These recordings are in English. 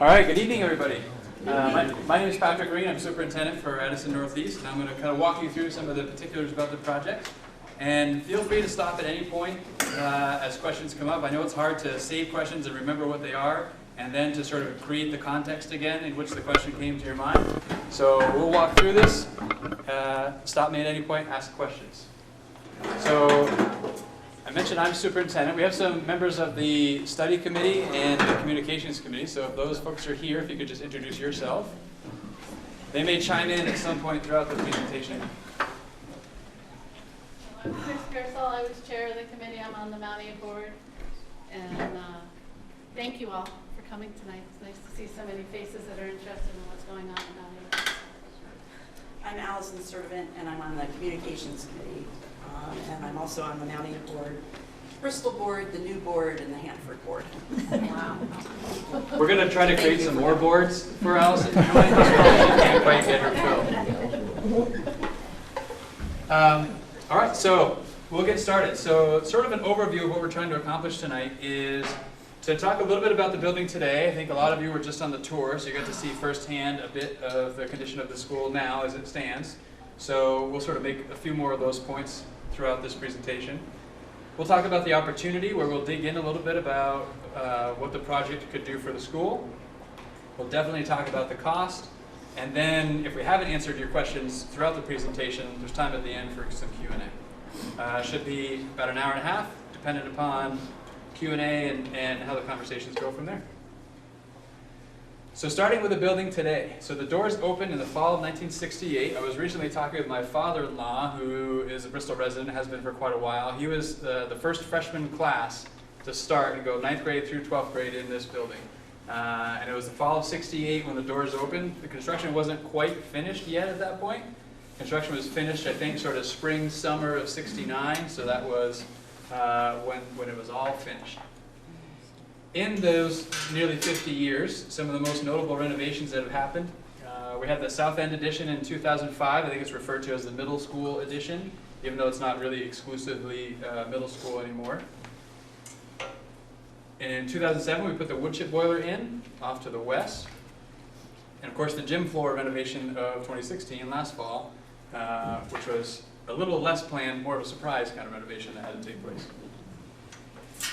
All right, good evening, everybody. My name is Patrick Green. I'm superintendent for Edison Northeast, and I'm going to kind of walk you through some of the particulars about the project. And feel free to stop at any point as questions come up. I know it's hard to save questions and remember what they are, and then to sort of create the context again in which the question came to your mind. So we'll walk through this. Stop me at any point, ask questions. So I mentioned I'm superintendent. We have some members of the study committee and the communications committee, so if those folks are here, if you could just introduce yourself. They may chime in at some point throughout the presentation. I'm Chris Pearsall. I was chair of the committee. I'm on the Mountie board. And thank you all for coming tonight. It's nice to see so many faces that are interested in what's going on in Mountie. I'm Allison Servant, and I'm on the communications committee. And I'm also on the Mountie board, Bristol board, the new board, and the Hanford board. Wow. We're going to try to create some more boards for Allison. She can't quite get her filled. All right, so we'll get started. So sort of an overview of what we're trying to accomplish tonight is to talk a little bit about the building today. I think a lot of you were just on the tour, so you got to see firsthand a bit of the condition of the school now as it stands. So we'll sort of make a few more of those points throughout this presentation. We'll talk about the opportunity, where we'll dig in a little bit about what the project could do for the school. We'll definitely talk about the cost. And then if we haven't answered your questions throughout the presentation, there's time at the end for some Q&A. Should be about an hour and a half, dependent upon Q&A and how the conversations go from there. So starting with the building today. So the doors opened in the fall of 1968. I was recently talking with my father-in-law, who is a Bristol resident, has been for quite a while. He was the first freshman class to start and go 9th grade through 12th grade in this building. And it was the fall of 68 when the doors opened. The construction wasn't quite finished yet at that point. Construction was finished, I think, sort of spring, summer of 69. So that was when it was all finished. In those nearly 50 years, some of the most notable renovations that have happened. We had the South End addition in 2005. I think it's referred to as the middle school addition, even though it's not really exclusively middle school anymore. In 2007, we put the wood chip boiler in off to the west. And of course, the gym floor renovation of 2016 last fall, which was a little less planned, more of a surprise kind of renovation that had to take place.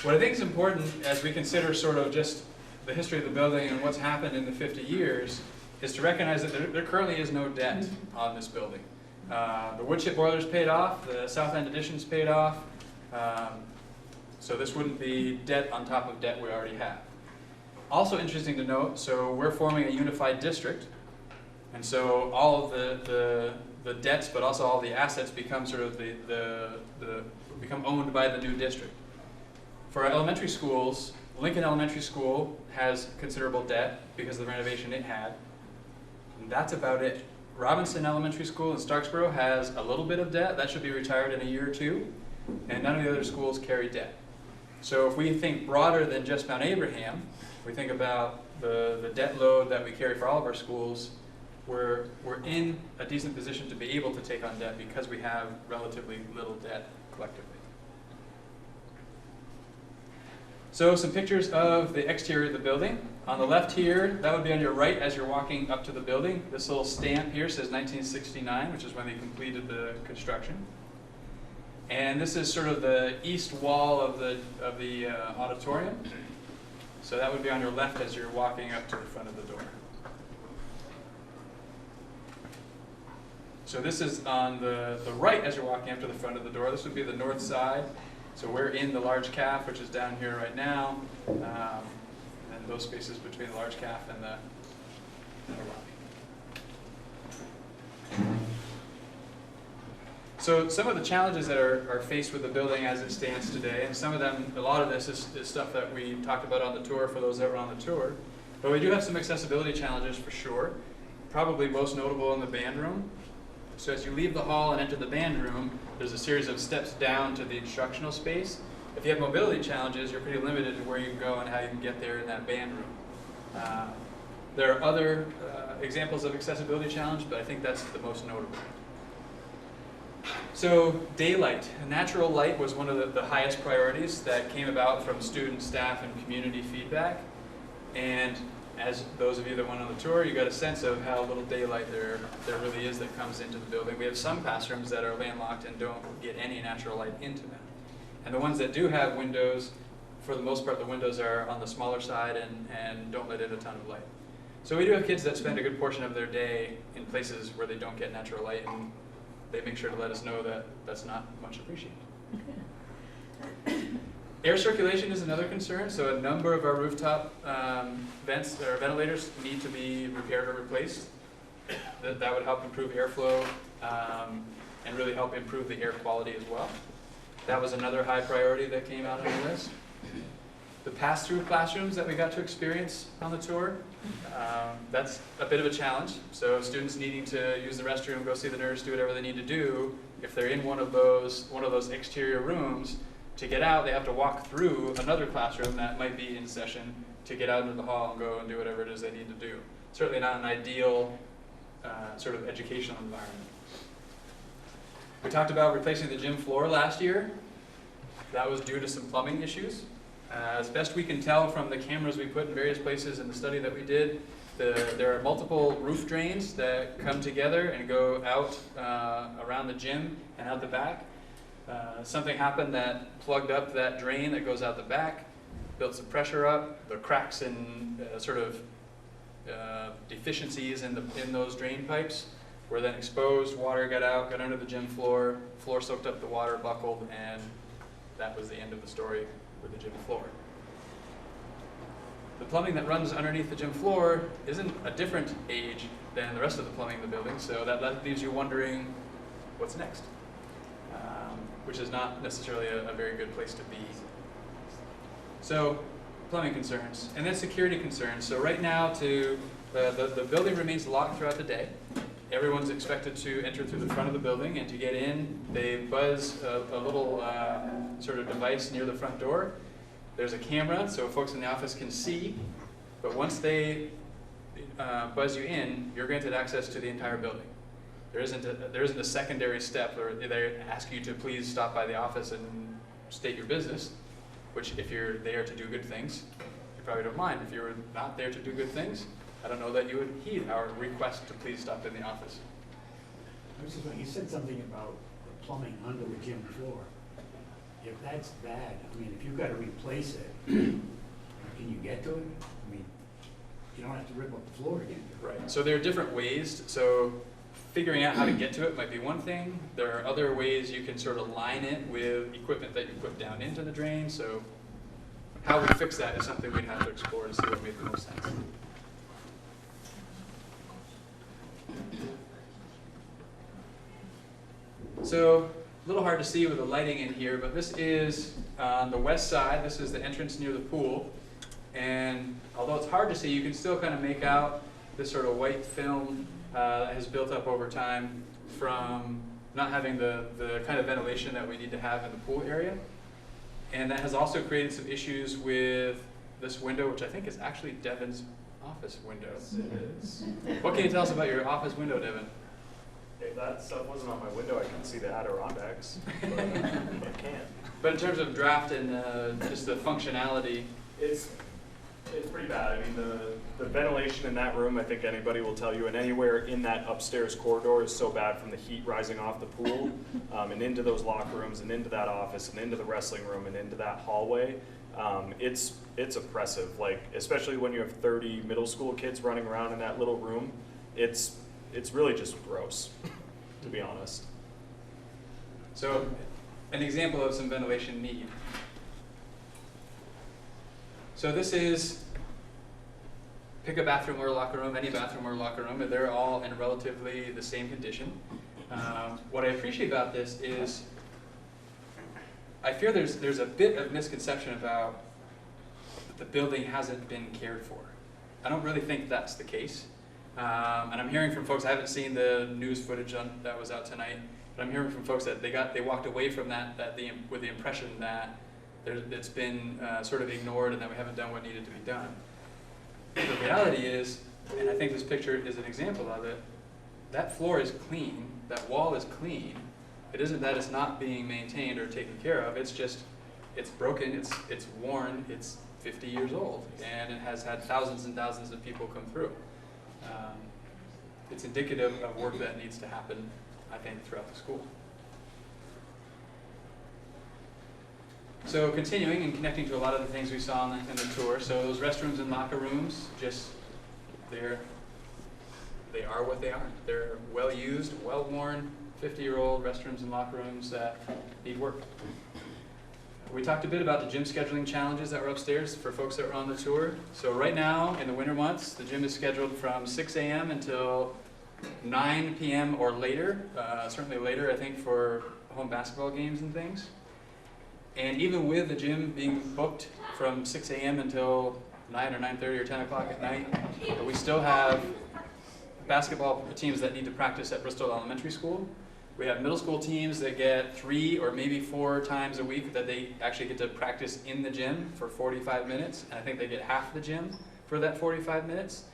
What I think is important as we consider sort of just the history of the building and what's happened in the 50 years is to recognize that there currently is no debt on this building. The wood chip boiler's paid off, the South End addition's paid off, so this wouldn't be debt on top of debt we already have. Also interesting to note, so we're forming a unified district, and so all of the debts, but also all the assets become sort of become owned by the new district. For our elementary schools, Lincoln Elementary School has considerable debt because of the renovation it had. And that's about it. Robinson Elementary School in Starksboro has a little bit of debt. That should be retired in a year or two. And none of the other schools carry debt. So if we think broader than just Mount Abraham, we think about the debt load that we carry for all of our schools, we're in a decent position to be able to take on debt because we have relatively little debt collectively. So some pictures of the exterior of the building. On the left here, that would be on your right as you're walking up to the building. This little stamp here says 1969, which is when they completed the construction. And this is sort of the east wall of the auditorium. So that would be on your left as you're walking up to the front of the door. So this is on the right as you're walking up to the front of the door. This would be the north side. So we're in the large caf, which is down here right now, and those spaces between the large caf and the lobby. So some of the challenges that are faced with the building as it stands today, and some of them, a lot of this is stuff that we talked about on the tour for those that were on the tour, but we do have some accessibility challenges for sure, probably most notable in the band room. So as you leave the hall and enter the band room, there's a series of steps down to the instructional space. If you have mobility challenges, you're pretty limited to where you can go and how you can get there in that band room. There are other examples of accessibility challenge, but I think that's the most notable. So daylight, natural light was one of the highest priorities that came about from student, staff, and community feedback. And as those of you that went on the tour, you got a sense of how little daylight there really is that comes into the building. We have some classrooms that are landlocked and don't get any natural light into them. And the ones that do have windows, for the most part, the windows are on the smaller side and don't let in a ton of light. So we do have kids that spend a good portion of their day in places where they don't get natural light, and they make sure to let us know that that's not much appreciated. Air circulation is another concern, so a number of our rooftop vents or ventilators need to be repaired or replaced. That would help improve airflow and really help improve the air quality as well. That was another high priority that came out on the list. The pass-through classrooms that we got to experience on the tour, that's a bit of a challenge. So students needing to use the restroom, go see the nurse, do whatever they need to do, if they're in one of those exterior rooms, to get out, they have to walk through another classroom that might be in session to get out into the hall and go and do whatever it is they need to do. Certainly not an ideal sort of educational environment. We talked about replacing the gym floor last year. That was due to some plumbing issues. As best we can tell from the cameras we put in various places in the study that we did, there are multiple roof drains that come together and go out around the gym and out the back. Something happened that plugged up that drain that goes out the back, built some pressure up. The cracks and sort of deficiencies in those drain pipes were then exposed. Water got out, got under the gym floor. Floor soaked up the water, buckled, and that was the end of the story with the gym floor. The plumbing that runs underneath the gym floor isn't a different age than the rest of the plumbing in the building, so that leaves you wondering what's next. Which is not necessarily a very good place to be. So, plumbing concerns, and then security concerns. So right now, the building remains locked throughout the day. Everyone's expected to enter through the front of the building, and to get in, they buzz a little sort of device near the front door. There's a camera, so folks in the office can see, but once they buzz you in, you're granted access to the entire building. There isn't a secondary step where they ask you to please stop by the office and state your business, which if you're there to do good things, you probably don't mind. If you're not there to do good things, I don't know that you would heed our request to please stop in the office. You said something about the plumbing under the gym floor. If that's bad, I mean, if you've got to replace it, can you get to it? I mean, you don't have to rip up the floor again. Right, so there are different ways. So figuring out how to get to it might be one thing. There are other ways you can sort of line it with equipment that you put down into the drain. So how we fix that is something we'd have to explore to see what made the most sense. So a little hard to see with the lighting in here, but this is on the west side. This is the entrance near the pool. And although it's hard to see, you can still kind of make out this sort of white film that has built up over time from not having the kind of ventilation that we need to have in the pool area. And that has also created some issues with this window, which I think is actually Devin's office window. Yes, it is. What can you tell us about your office window, Devin? If that stuff wasn't on my window, I can see the Adirondacks, but I can't. But in terms of draft and just the functionality, It's pretty bad. I mean, the ventilation in that room, I think anybody will tell you, and anywhere in that upstairs corridor is so bad from the heat rising off the pool and into those locker rooms and into that office and into the wrestling room and into that hallway. It's oppressive, like especially when you have 30 middle school kids running around in that little room. It's really just gross, to be honest. so an example of some ventilation need. So this is, pick a bathroom or a locker room, any bathroom or locker room, and they're all in relatively the same condition. What I appreciate about this is, I fear there's a bit of misconception about that the building hasn't been cared for. I don't really think that's the case. And I'm hearing from folks, I haven't seen the news footage that was out tonight, but I'm hearing from folks that they walked away from with the impression that it's been sort of ignored and that we haven't done what needed to be done. The reality is, and I think this picture is an example of it, that floor is clean, that wall is clean. It isn't that it's not being maintained or taken care of, it's just, it's broken, it's worn, it's 50 years old, and it has had thousands and thousands of people come through. It's indicative of work that needs to happen, I think, throughout the school. So continuing and connecting to a lot of the things we saw in the tour. So those restrooms and locker rooms, they are what they are. They're well used, well worn, 50-year-old restrooms and locker rooms that need work. We talked a bit about the gym scheduling challenges that were upstairs for folks that were on the tour. So right now, in the winter months, the gym is scheduled from 6 a.m. until 9 p.m. or later, certainly later, I think, for home basketball games and things. And even with the gym being booked from 6 a.m. until 9 or 9:30 or 10 o'clock at night, we still have basketball teams that need to practice at Bristol Elementary School. We have middle school teams that get 3 or maybe 4 times a week that they actually get to practice in the gym for 45 minutes, and I think they get half the gym for that 45 minutes.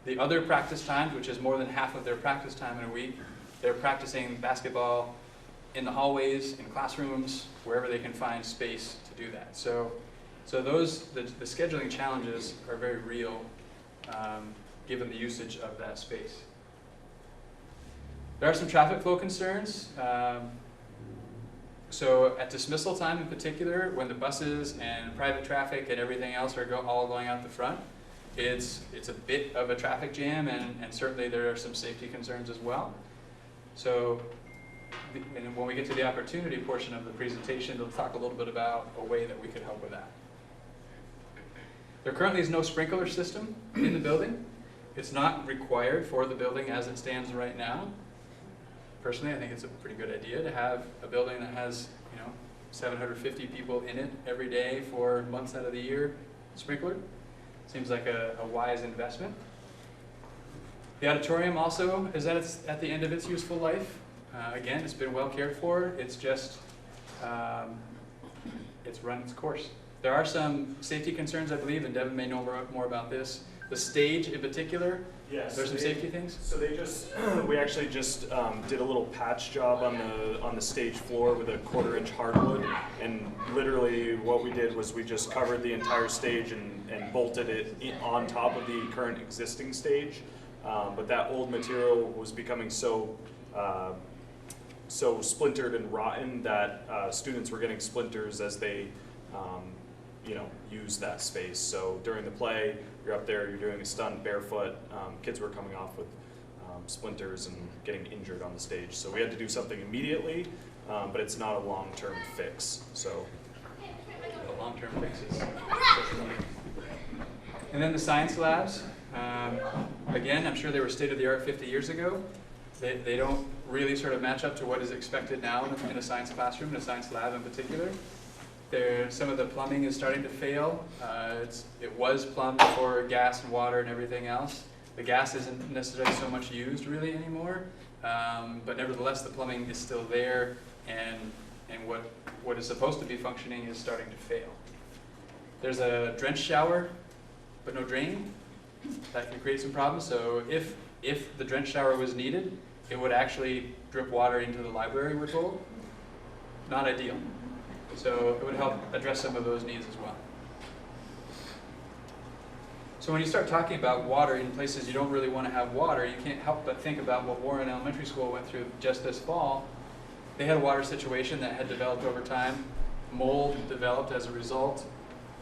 The other practice times, which is more than half of their practice time in a week, they're practicing basketball in the hallways, in classrooms, wherever they can find space to do that. So the scheduling challenges are very real, given the usage of that space. There are some traffic flow concerns. So at dismissal time in particular, when the buses and private traffic and everything else are all going out the front, it's a bit of a traffic jam, and certainly there are some safety concerns as well. So and when we get to the opportunity portion of the presentation, they'll talk a little bit about a way that we could help with that. There currently is no sprinkler system in the building. It's not required for the building as it stands right now. Personally, I think it's a pretty good idea to have a building that has, 750 people in it every day for months out of the year sprinklered. Seems like a wise investment. The auditorium also is at the end of its useful life. Again, it's been well cared for. It's just, it's run its course. There are some safety concerns, I believe, and Devin may know more about this. The stage in particular, yes, there's some safety things? So we actually just did a little patch job on the stage floor with a 1/4-inch hardwood, and literally what we did was we just covered the entire stage and bolted it on top of the current existing stage. But that old material was becoming so splintered and rotten that students were getting splinters as they use that space. So during the play, you're up there, you're doing a stunt barefoot, kids were coming off with splinters and getting injured on the stage. So we had to do something immediately, but it's not a long-term fix. So The long-term fixes. And then the science labs. Again, I'm sure they were state-of-the-art 50 years ago. They don't really sort of match up to what is expected now in a science classroom, in a science lab in particular. Some of the plumbing is starting to fail. It was plumbed for gas and water and everything else. The gas isn't necessarily so much used really anymore, but nevertheless the plumbing is still there, and what is supposed to be functioning is starting to fail. There's a drench shower, but no drain. That can create some problems. So if the drench shower was needed, it would actually drip water into the library, we're told. Not ideal. So it would help address some of those needs as well. So when you start talking about water in places you don't really want to have water, you can't help but think about what Warren Elementary School went through just this fall. They had a water situation that had developed over time. Mold developed as a result.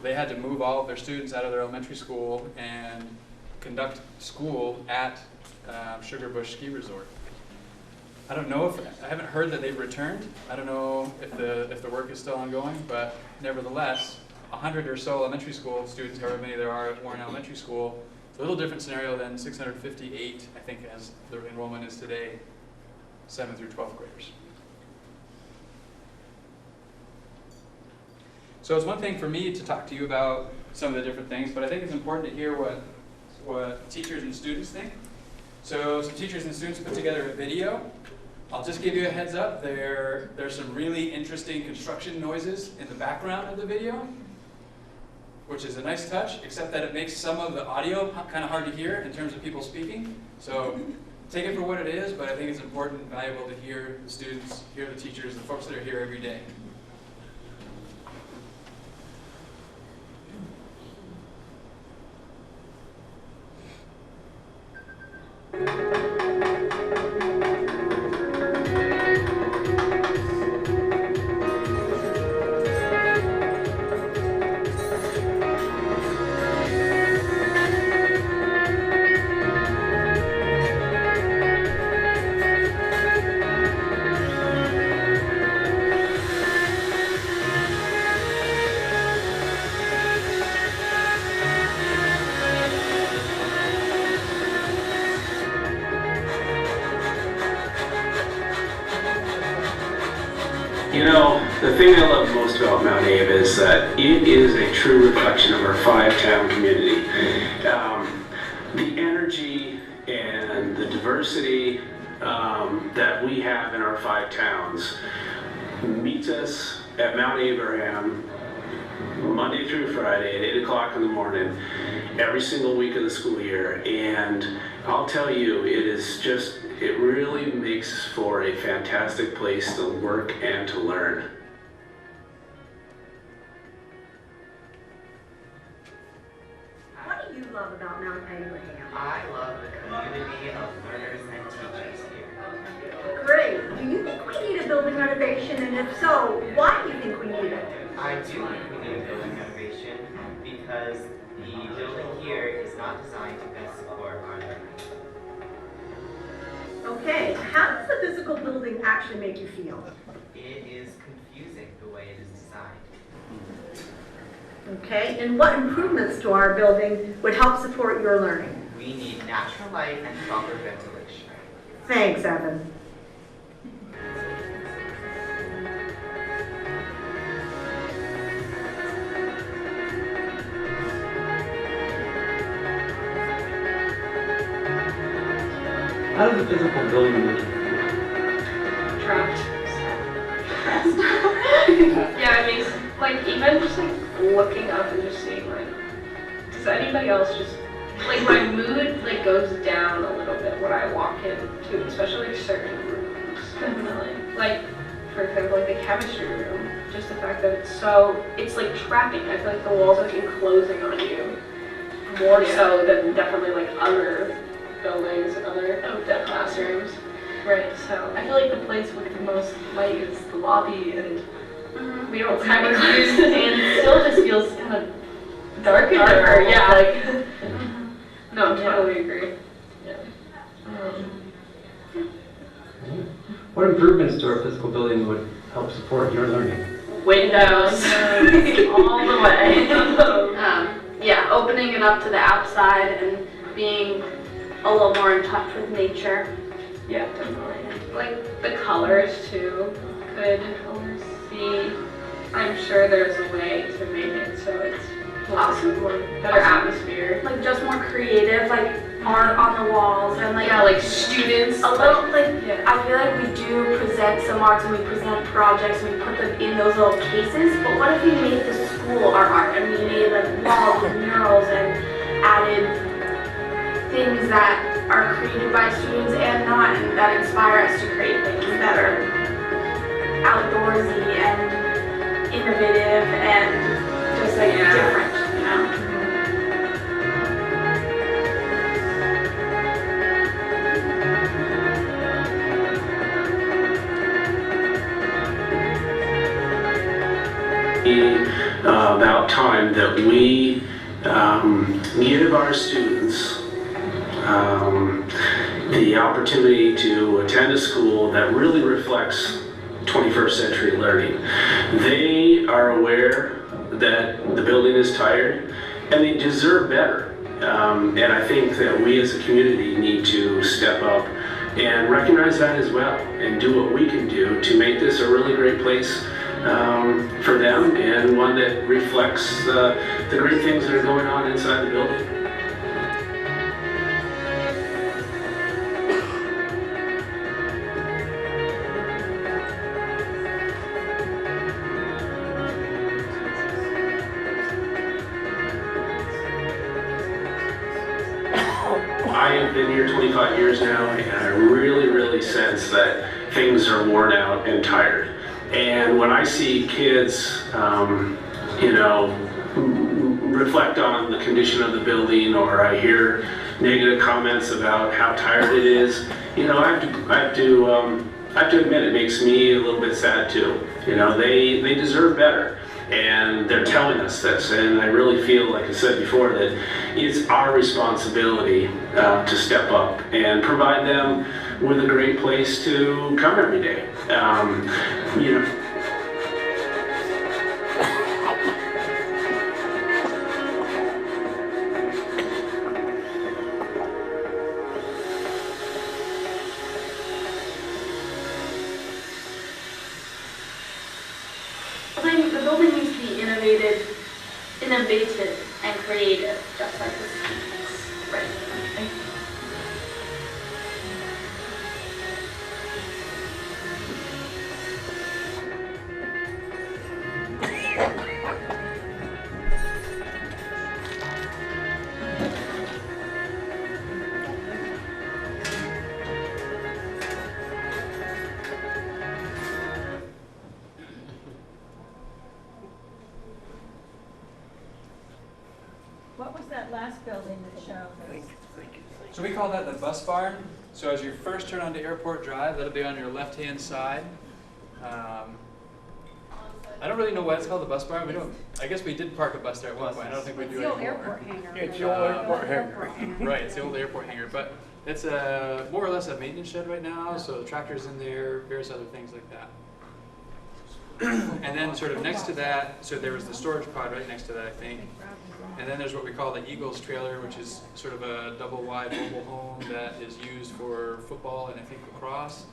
They had to move all of their students out of their elementary school and conduct school at Sugar Bush Ski Resort. I don't know I haven't heard that they've returned. I don't know if the work is still ongoing, but nevertheless, 100 or so elementary school students, however many there are at Warren Elementary School, it's a little different scenario than 658, I think, as the enrollment is today, 7th through 12th graders. So it's one thing for me to talk to you about some of the different things, but I think it's important to hear what teachers and students think. So some teachers and students put together a video. I'll just give you a heads up, there's some really interesting construction noises in the background of the video, which is a nice touch, except that it makes some of the audio kind of hard to hear in terms of people speaking. So take it for what it is, but I think it's important and valuable to hear the students, hear the teachers, the folks that are here every day. You know, the thing I love most about Mount Abe is that it is a true reflection of our five-town community. The energy and the diversity that we have in our five towns meets us at Mount Abraham Monday through Friday at 8 o'clock in the morning, every single week of the school year. And I'll tell you, it really makes for a fantastic place to work and to learn. What do you love about Mount Abraham? I love the community of learners and teachers here. Great. Do you think we need a building renovation? And if so, why do you think we need it? I do think we need a building renovation because the building here is not designed to best support our learning. Okay, how does the physical building actually make you feel? It is confusing the way it is designed. Okay, and what improvements to our building would help support your learning? We need natural light and proper ventilation. Thanks, Evan. How does the physical building make you Trapped. Yeah, I mean, like, even just, like, looking up and just seeing, like, does anybody else just, like, my mood, like, goes down a little bit when I walk into, especially, like, certain rooms, definitely. Like, for example, like, the chemistry room, just the fact that it's, like, trapping. I feel like the walls are, like, enclosing on you more so than definitely, like, other buildings and other classrooms. Right, so I feel like the place with the most light is the lobby, and we don't have a close, and it still just feels kind of darker. Yeah, like, no, totally agree. Yeah. What improvements to our physical building would help support your learning? Windows, all the way. Yeah, opening it up to the outside and being a little more in touch with nature. Yeah, definitely. Like the colors too could be, I'm sure there's a way to make it so it's awesome, better atmosphere. Like just more creative, like art on the walls and like Yeah, like students. a little like Yeah. I feel like we do present some arts and we present projects and we put them in those little cases, but what if we made the school our art and we made like walls and murals and added things that are created by students and not, and that inspire us to create things that are outdoorsy and innovative and just like different, you know? About time that we give our students the opportunity to attend a school that really reflects 21st century learning. They are aware that the building is tired and they deserve better. And I think that we as a community need to step up and recognize that as well and do what we can do to make this a really great place for them and one that reflects the great things that are going on inside the building. I have been here 25 years now, and I really sense that things are worn out and tired. And when I see kids, reflect on the condition of the building, or I hear negative comments about how tired it is, I have to admit it makes me a little bit sad too. They deserve better. And they're telling us this, and I really feel, like I said before, that it's our responsibility to step up and provide them with a great place to come every day. innovative and creative, just like the students. Right. Thank you. What was that last building that showed us? So we call that the bus barn. So as you first turn onto Airport Drive, that'll be on your left-hand side. I don't really know why it's called the bus barn. We don't. I guess we did park a bus there at one point. I don't think we do It's the old anymore. airport hangar. It's the old airport hangar. Right, it's the old airport hangar, but it's a more or less a maintenance shed right now. So the tractor's in there, various other things like that. And then sort of next to that, so there was the storage pod right next to that, I think. And then there's what we call the Eagles trailer, which is sort of a double-wide mobile home that is used for football and I think lacrosse.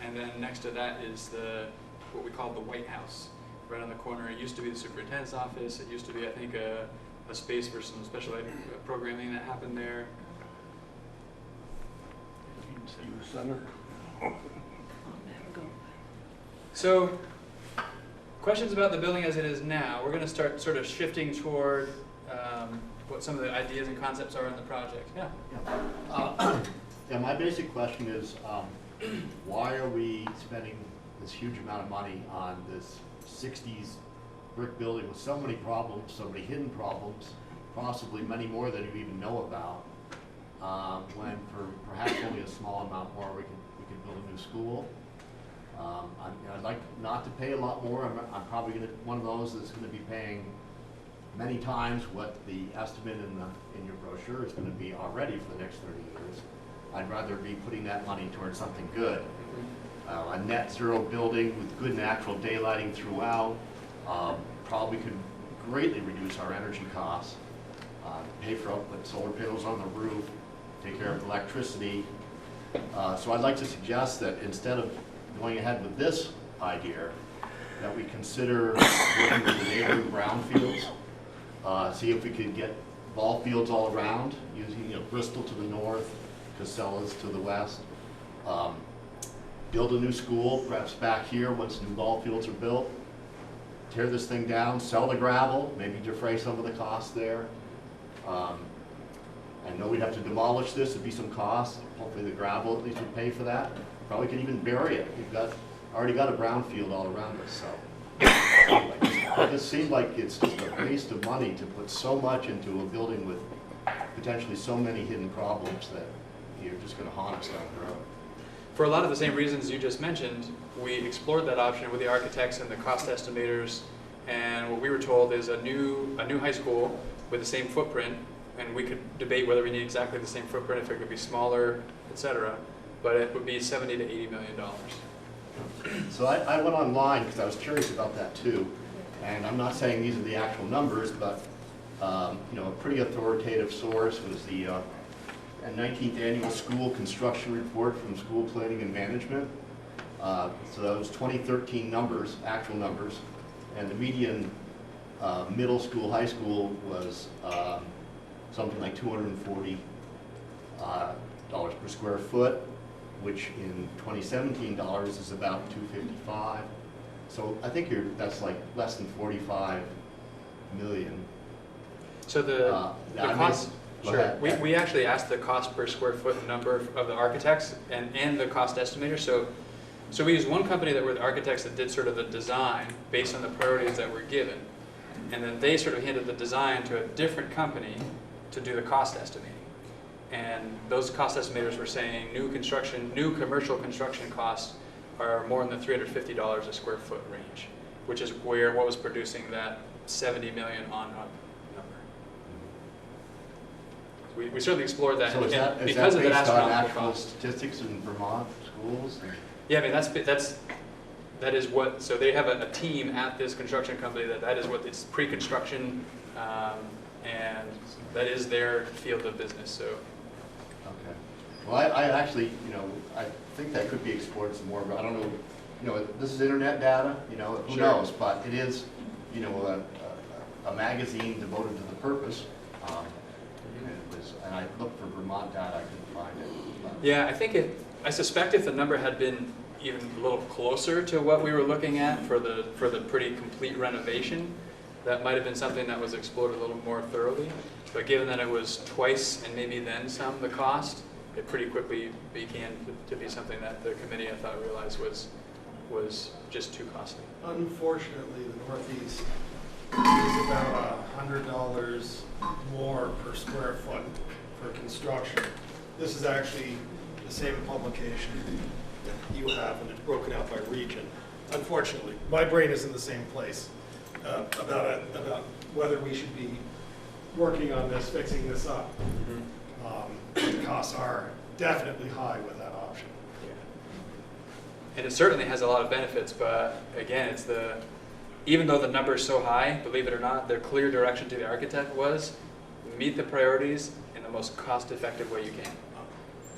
And then next to that is what we call the White House, right on the corner. It used to be the superintendent's office. It used to be, I think, a space for some special ed programming that happened there. Center. So, questions about the building as it is now. We're going to start sort of shifting toward what some of the ideas and concepts are in the project. Yeah. Yeah, my basic question is, why are we spending this huge amount of money on this 60s brick building with so many problems, so many hidden problems, possibly many more than you even know about, when for perhaps only a small amount more we could build a new school? I'd like not to pay a lot more. I'm probably one of those that's going to be paying many times what the estimate in your brochure is going to be already for the next 30 years. I'd rather be putting that money towards something good. A net zero building with good natural daylighting throughout probably could greatly reduce our energy costs, pay for put solar panels on the roof, take care of electricity. So I'd like to suggest that instead of going ahead with this idea, that we consider working with the neighboring brownfields, see if we could get ball fields all around, using Bristol to the north, Casellas to the west. Build a new school, perhaps back here once new ball fields are built. Tear this thing down, sell the gravel, maybe defray some of the costs there. I know we'd have to demolish this, there'd be some cost. Hopefully the gravel at least would pay for that. Probably could even bury it. We've already got a brownfield all around us, so. It just seemed like it's just a waste of money to put so much into a building with potentially so many hidden problems that you're just going to haunt us down the road. For a lot of the same reasons you just mentioned, we explored that option with the architects and the cost estimators, and what we were told is a new high school with the same footprint, and we could debate whether we need exactly the same footprint, if it could be smaller, etc., but it would be $70 to $80 million. So I went online because I was curious about that too, and I'm not saying these are the actual numbers, but a pretty authoritative source was the 19th Annual School Construction Report from School Planning and Management. So that was 2013 numbers, actual numbers, and the median middle school, high school was something like $240 per square foot, which in 2017 dollars is about $255. So I think that's like less than 45 million. So the cost. Sure. We actually asked the cost per square foot number of the architects and the cost estimator. So we used one company that were the architects that did sort of the design based on the priorities that were given. And then they sort of handed the design to a different company to do the cost estimating. And those cost estimators were saying new commercial construction costs are more in the $350 a square foot range, which is what was producing that 70 million on up number. We certainly explored that. So is that based on actual statistics in Vermont schools? Yeah, I mean that is what. So they have a team at this construction company that is what it's pre-construction, and that is their field of business. So. Okay. Well, I actually, I think that could be explored some more, but I don't know, this is internet data, who Sure. knows, but it is, a magazine devoted to the purpose. And I looked for Vermont data, I couldn't find it. Yeah, I suspect if the number had been even a little closer to what we were looking at for the pretty complete renovation, that might have been something that was explored a little more thoroughly. But given that it was twice and maybe then some the cost, it pretty quickly began to be something that the committee, I thought, realized was just too costly. Unfortunately, the Northeast is about $100 more per square foot for construction. This is actually the same publication that you have, and it's broken out by region. Unfortunately, my brain is in the same place about whether we should be working on this, fixing this up. The costs are definitely high with that option. And it certainly has a lot of benefits, but again, even though the number is so high, believe it or not, their clear direction to the architect was meet the priorities in the most cost-effective way you can.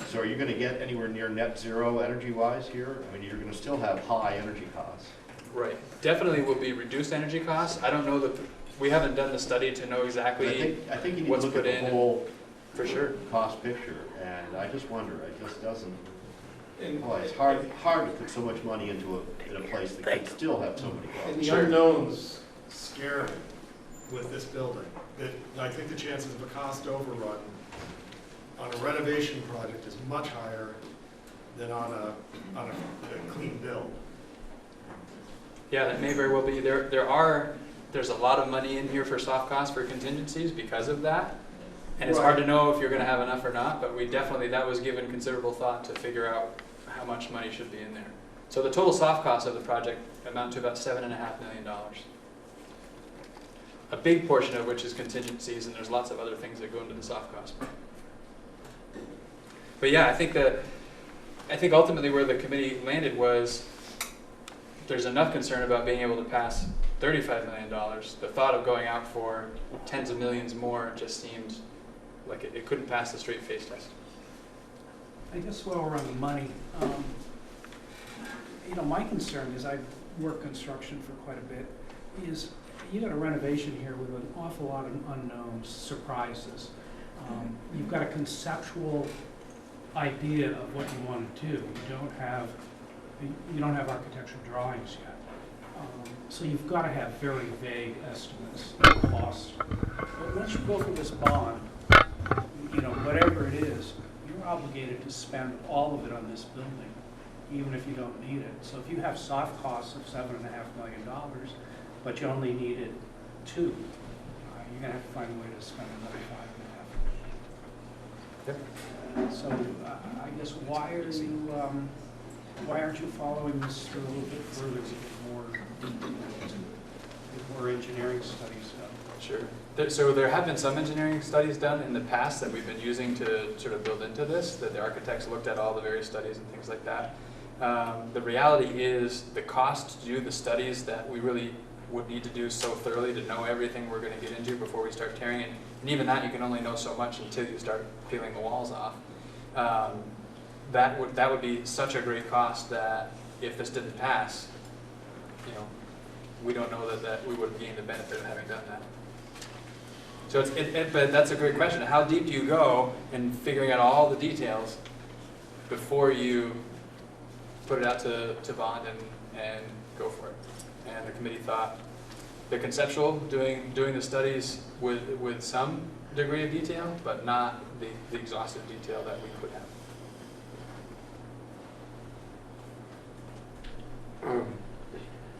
So are you going to get anywhere near net zero energy-wise here? I mean, you're going to still have high energy costs. Right. Definitely will be reduced energy costs. I don't know that, we haven't done the study to know exactly I think you need what's to look put at the in. whole For sure. cost picture, and I just wonder, it just doesn't, And boy, it's hard to put so much money into a place that can still have so many And costs. the unknowns scare me with this building. I think the chances of a cost overrun on a renovation project is much higher than on a clean build. Yeah, that may very well be. There's a lot of money in here for soft costs for contingencies because of that. And it's hard to know if you're going to have enough or not, but that was given considerable thought to figure out how much money should be in there. So the total soft costs of the project amount to about $7.5 million. A big portion of which is contingencies, and there's lots of other things that go into the soft cost. But yeah, I think ultimately where the committee landed was there's enough concern about being able to pass $35 million. The thought of going out for tens of millions more just seemed like it couldn't pass the straight face test. I guess while we're on the money, my concern is I've worked construction for quite a bit, is you got a renovation here with an awful lot of unknowns, surprises. You've got a conceptual idea of what you want to do. You don't have architectural drawings yet. So you've got to have very vague estimates of costs. But once you go for this bond, whatever it is, you're obligated to spend all of it on this building, even if you don't need it. So if you have soft costs of $7.5 million, but you only needed $2 million, you're going to have to find a way to spend another $5.5 million. So I guess why aren't you following this through a little bit further with more engineering studies done? Sure. So there have been some engineering studies done in the past that we've been using to sort of build into this, that the architects looked at all the various studies and things like that. The reality is the cost to do the studies that we really would need to do so thoroughly to know everything we're going to get into before we start tearing it. And even that you can only know so much until you start peeling the walls off. That would be such a great cost that if this didn't pass, we don't know that we would have gained the benefit of having done that. So but that's a great question. How deep do you go in figuring out all the details before you put it out to bond and go for it? And the committee thought the conceptual, doing the studies with some degree of detail, but not the exhaustive detail that we could have.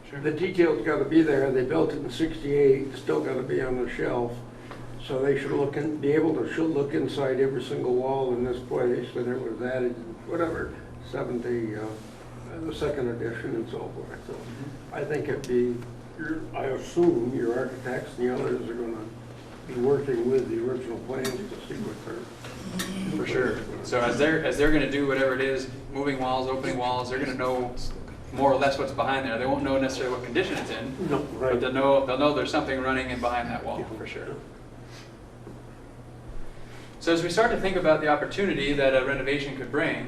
Sure. The detail's got to be there. They built it in '68. It's still got to be on the shelf. So they should be able to look inside every single wall in this place, whether it was added, whatever, the second edition and so forth. So I think I assume your architects and the others are going to be working with the original plans to see what they're. For sure. So as they're going to do whatever it is, moving walls, opening walls, they're going to know more or less what's behind there. They won't know necessarily what condition it's in, no, right. But they'll know there's something running in behind that wall, for sure. So as we start to think about the opportunity that a renovation could bring,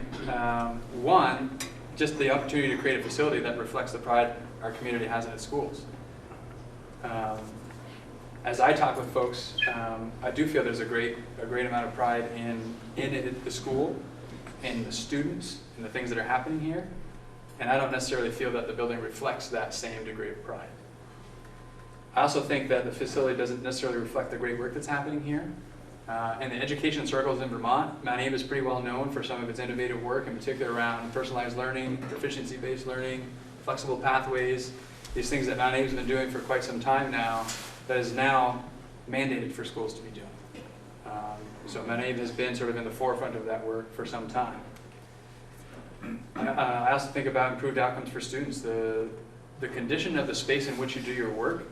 one, just the opportunity to create a facility that reflects the pride our community has in its schools. as I talk with folks, I do feel there's a great amount of pride in the school, in the students, and the things that are happening here. And I don't necessarily feel that the building reflects that same degree of pride. I also think that the facility doesn't necessarily reflect the great work that's happening here. And the education circles in Vermont, Mount Abe is pretty well known for some of its innovative work, in particular around personalized learning, proficiency-based learning, flexible pathways, these things that Mount Abe has been doing for quite some time now, that is now mandated for schools to be doing. So Mount Abe has been sort of in the forefront of that work for some time. I also think about improved outcomes for students. The condition of the space in which you do your work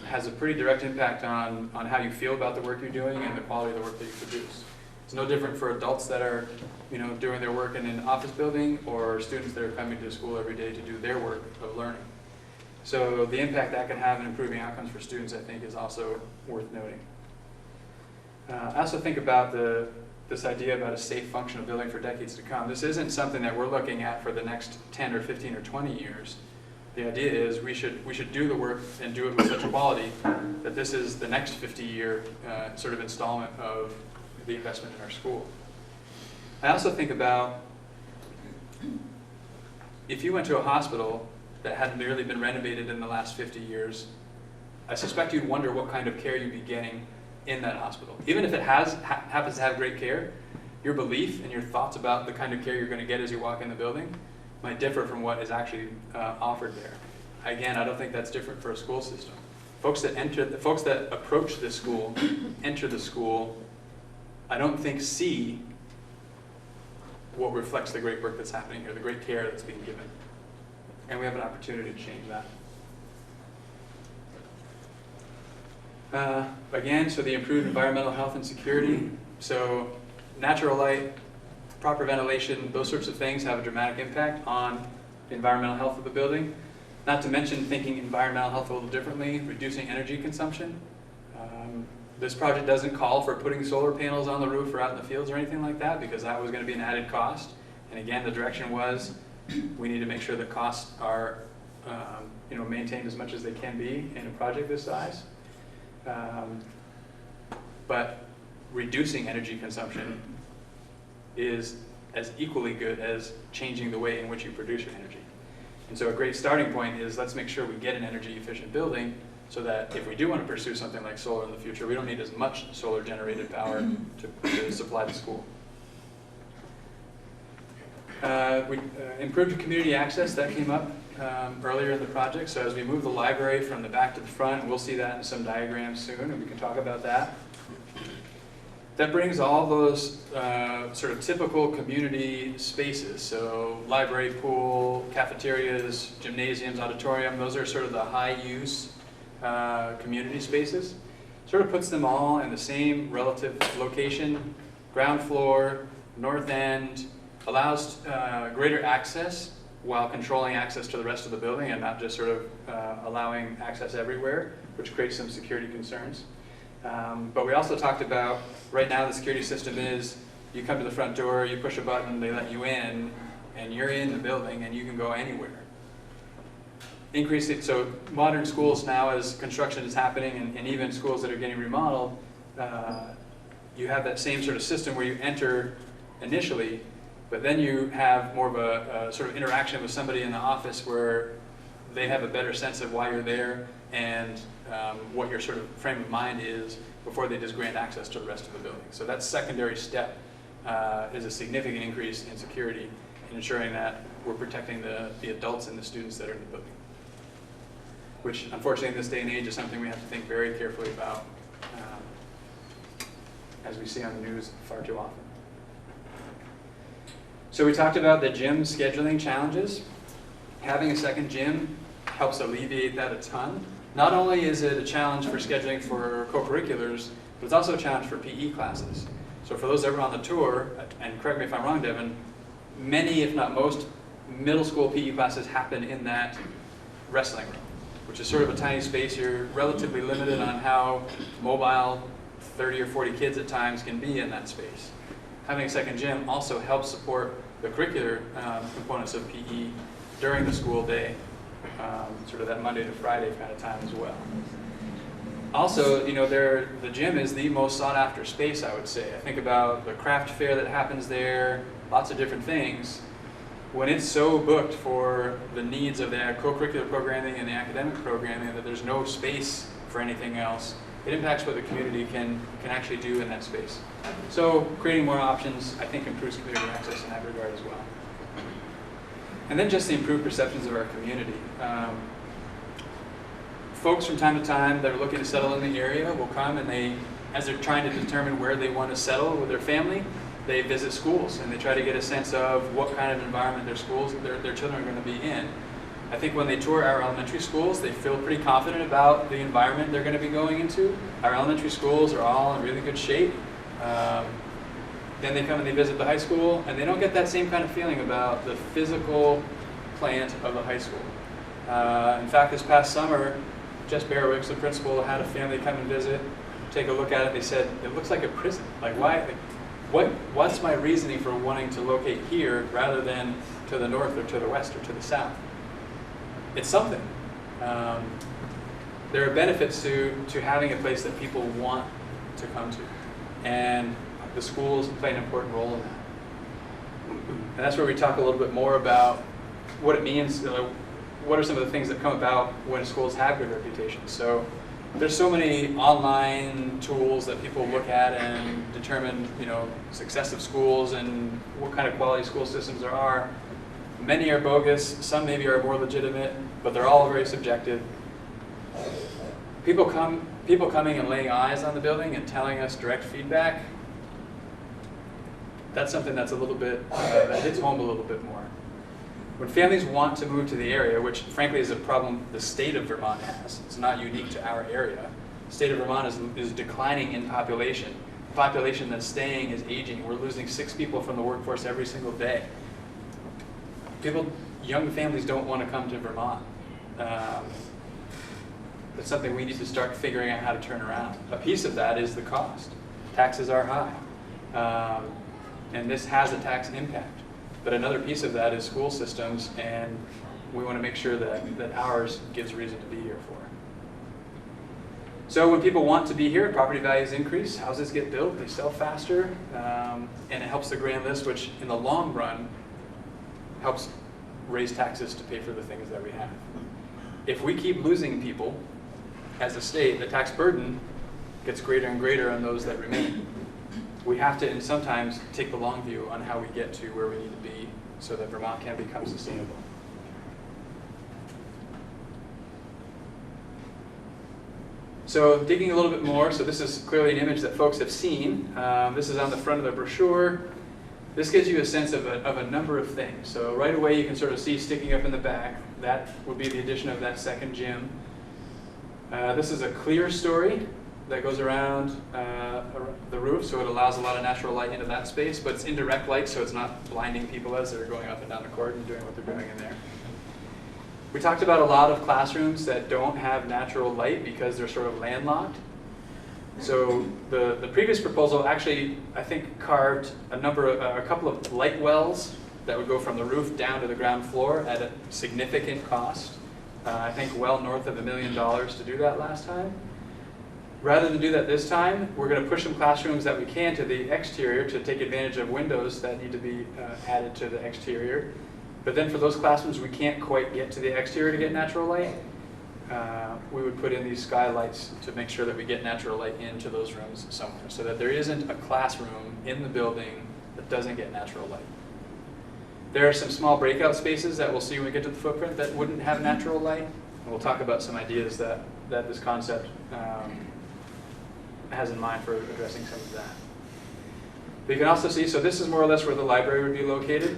has a pretty direct impact on how you feel about the work you're doing and the quality of the work that you produce. It's no different for adults that are, doing their work in an office building, or students that are coming to school every day to do their work of learning. So the impact that can have in improving outcomes for students, I think, is also worth noting. I also think about this idea about a safe, functional building for decades to come. This isn't something that we're looking at for the next 10 or 15 or 20 years. The idea is we should do the work and do it with such quality that this is the next 50-year sort of installment of the investment in our school. I also think about if you went to a hospital that hadn't really been renovated in the last 50 years, I suspect you'd wonder what kind of care you'd be getting in that hospital. Even if it happens to have great care, your belief and your thoughts about the kind of care you're going to get as you walk in the building might differ from what is actually offered there. Again, I don't think that's different for a school system. Folks that approach this school, enter the school, I don't think see what reflects the great work that's happening here, the great care that's being given. And we have an opportunity to change that. Again, so the improved environmental health and security. So natural light, proper ventilation, those sorts of things have a dramatic impact on the environmental health of the building. Not to mention thinking environmental health a little differently, reducing energy consumption. This project doesn't call for putting solar panels on the roof or out in the fields or anything like that, because that was going to be an added cost. And again, the direction was we need to make sure that costs are maintained as much as they can be in a project this size. But reducing energy consumption is as equally good as changing the way in which you produce your energy. And so a great starting point is let's make sure we get an energy efficient building so that if we do want to pursue something like solar in the future, we don't need as much solar generated power to supply the school. We improved community access, that came up earlier in the project. So as we move the library from the back to the front, we'll see that in some diagrams soon, and we can talk about that. That brings all those sort of typical community spaces. So library, pool, cafeterias, gymnasiums, auditorium, those are sort of the high use community spaces. Sort of puts them all in the same relative location, ground floor, north end, allows greater access while controlling access to the rest of the building and not just sort of allowing access everywhere, which creates some security concerns. But we also talked about, right now the security system is, you come to the front door, you push a button, they let you in, and you're in the building and you can go anywhere. Increase it, so modern schools now, as construction is happening, and even schools that are getting remodeled, you have that same sort of system where you enter initially, but then you have more of a sort of interaction with somebody in the office where they have a better sense of why you're there and what your sort of frame of mind is before they just grant access to the rest of the building. So that secondary step is a significant increase in security and ensuring that we're protecting the adults and the students that are in the building, which unfortunately in this day and age is something we have to think very carefully about, as we see on the news far too often. So we talked about the gym scheduling challenges. Having a second gym helps alleviate that a ton. Not only is it a challenge for scheduling for co-curriculars, but it's also a challenge for PE classes. So for those that were on the tour, and correct me if I'm wrong, Devin, many, if not most, middle school PE classes happen in that wrestling room, which is sort of a tiny space. You're relatively limited on how mobile 30 or 40 kids at times can be in that space. Having a second gym also helps support the curricular components of PE during the school day, sort of that Monday to Friday kind of time as well. Also, you know, the gym is the most sought after space, I would say. I think about the craft fair that happens there, lots of different things. When it's so booked for the needs of the co-curricular programming and the academic programming that there's no space for anything else, it impacts what the community can actually do in that space. So creating more options, I think, improves community access in that regard as well. And then just the improved perceptions of our community. Folks from time to time that are looking to settle in the area will come and they, as they're trying to determine where they want to settle with their family, they visit schools and they try to get a sense of what kind of environment their children are going to be in. I think when they tour our elementary schools, they feel pretty confident about the environment they're going to be going into. Our elementary schools are all in really good shape. Then they come and they visit the high school, and they don't get that same kind of feeling about the physical plant of the high school. In fact, this past summer, Jess Barrowicks, the principal, had a family come and visit, take a look at it. They said, it looks like a prison. Like, why? What's my reasoning for wanting to locate here rather than to the north or to the west or to the south? It's something. There are benefits to having a place that people want to come to. And the schools play an important role in that. And that's where we talk a little bit more about what it means, what are some of the things that come about when schools have good reputations. So there's so many online tools that people look at and determine, you know, success of schools and what kind of quality school systems there are. Many are bogus, some maybe are more legitimate, but they're all very subjective. People coming and laying eyes on the building and telling us direct feedback, that's something that's a little bit, that hits home a little bit more. When families want to move to the area, which frankly is a problem the state of Vermont has, it's not unique to our area. The state of Vermont is declining in population. The population that's staying is aging. We're losing 6 people from the workforce every single day. Young families don't want to come to Vermont. That's something we need to start figuring out how to turn around. A piece of that is the cost. Taxes are high. And this has a tax impact. But another piece of that is school systems, and we want to make sure that ours gives reason to be here for. So when people want to be here, property values increase, houses get built, they sell faster, and it helps the grand list, which in the long run helps raise taxes to pay for the things that we have. If we keep losing people as a state, the tax burden gets greater and greater on those that remain. We have to, and sometimes, take the long view on how we get to where we need to be so that Vermont can become sustainable. So digging a little bit more, so this is clearly an image that folks have seen. This is on the front of the brochure. This gives you a sense of a number of things. So right away you can sort of see sticking up in the back, that would be the addition of that second gym. This is a clear story that goes around the roof, so it allows a lot of natural light into that space, but it's indirect light, so it's not blinding people as they're going up and down the court and doing what they're doing in there. We talked about a lot of classrooms that don't have natural light because they're sort of landlocked. So the previous proposal actually, I think, carved a couple of light wells that would go from the roof down to the ground floor at a significant cost. I think well north of $1 million to do that last time. Rather than do that this time, we're going to push some classrooms that we can to the exterior to take advantage of windows that need to be added to the exterior. But then for those classrooms we can't quite get to the exterior to get natural light, we would put in these skylights to make sure that we get natural light into those rooms somewhere, so that there isn't a classroom in the building that doesn't get natural light. There are some small breakout spaces that we'll see when we get to the footprint that wouldn't have natural light, and we'll talk about some ideas that this concept has in mind for addressing some of that. But you can also see, so this is more or less where the library would be located.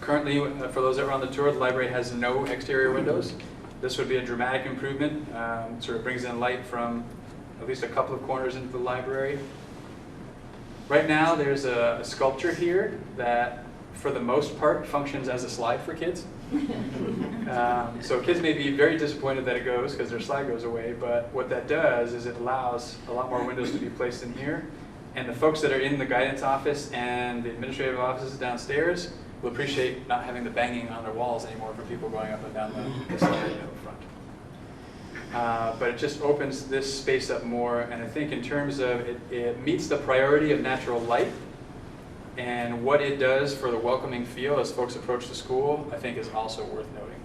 Currently, for those that were on the tour, the library has no exterior windows. This would be a dramatic improvement, sort of brings in light from at least a couple of corners into the library. Right now, there's a sculpture here that, for the most part, functions as a slide for kids. So kids may be very disappointed that it goes because their slide goes away, but what that does is it allows a lot more windows to be placed in here, and the folks that are in the guidance office and the administrative offices downstairs will appreciate not having the banging on their walls anymore from people going up and down the slide up front. but it just opens this space up more, and I think in terms of it meets the priority of natural light, and what it does for the welcoming feel as folks approach the school, I think is also worth noting.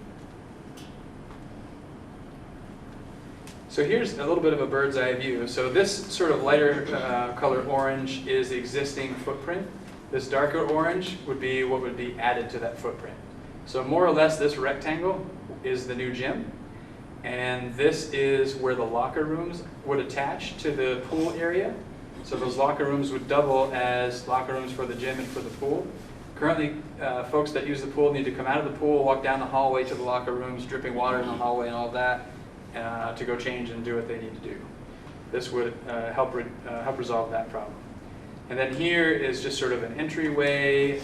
So here's a little bit of a bird's eye view. So this sort of lighter color orange is the existing footprint. This darker orange would be what would be added to that footprint. So more or less this rectangle is the new gym. And this is where the locker rooms would attach to the pool area. So those locker rooms would double as locker rooms for the gym and for the pool. Currently, folks that use the pool need to come out of the pool, walk down the hallway to the locker rooms, dripping water in the hallway and all that, to go change and do what they need to do. This would help resolve that problem. And then here is just sort of an entryway.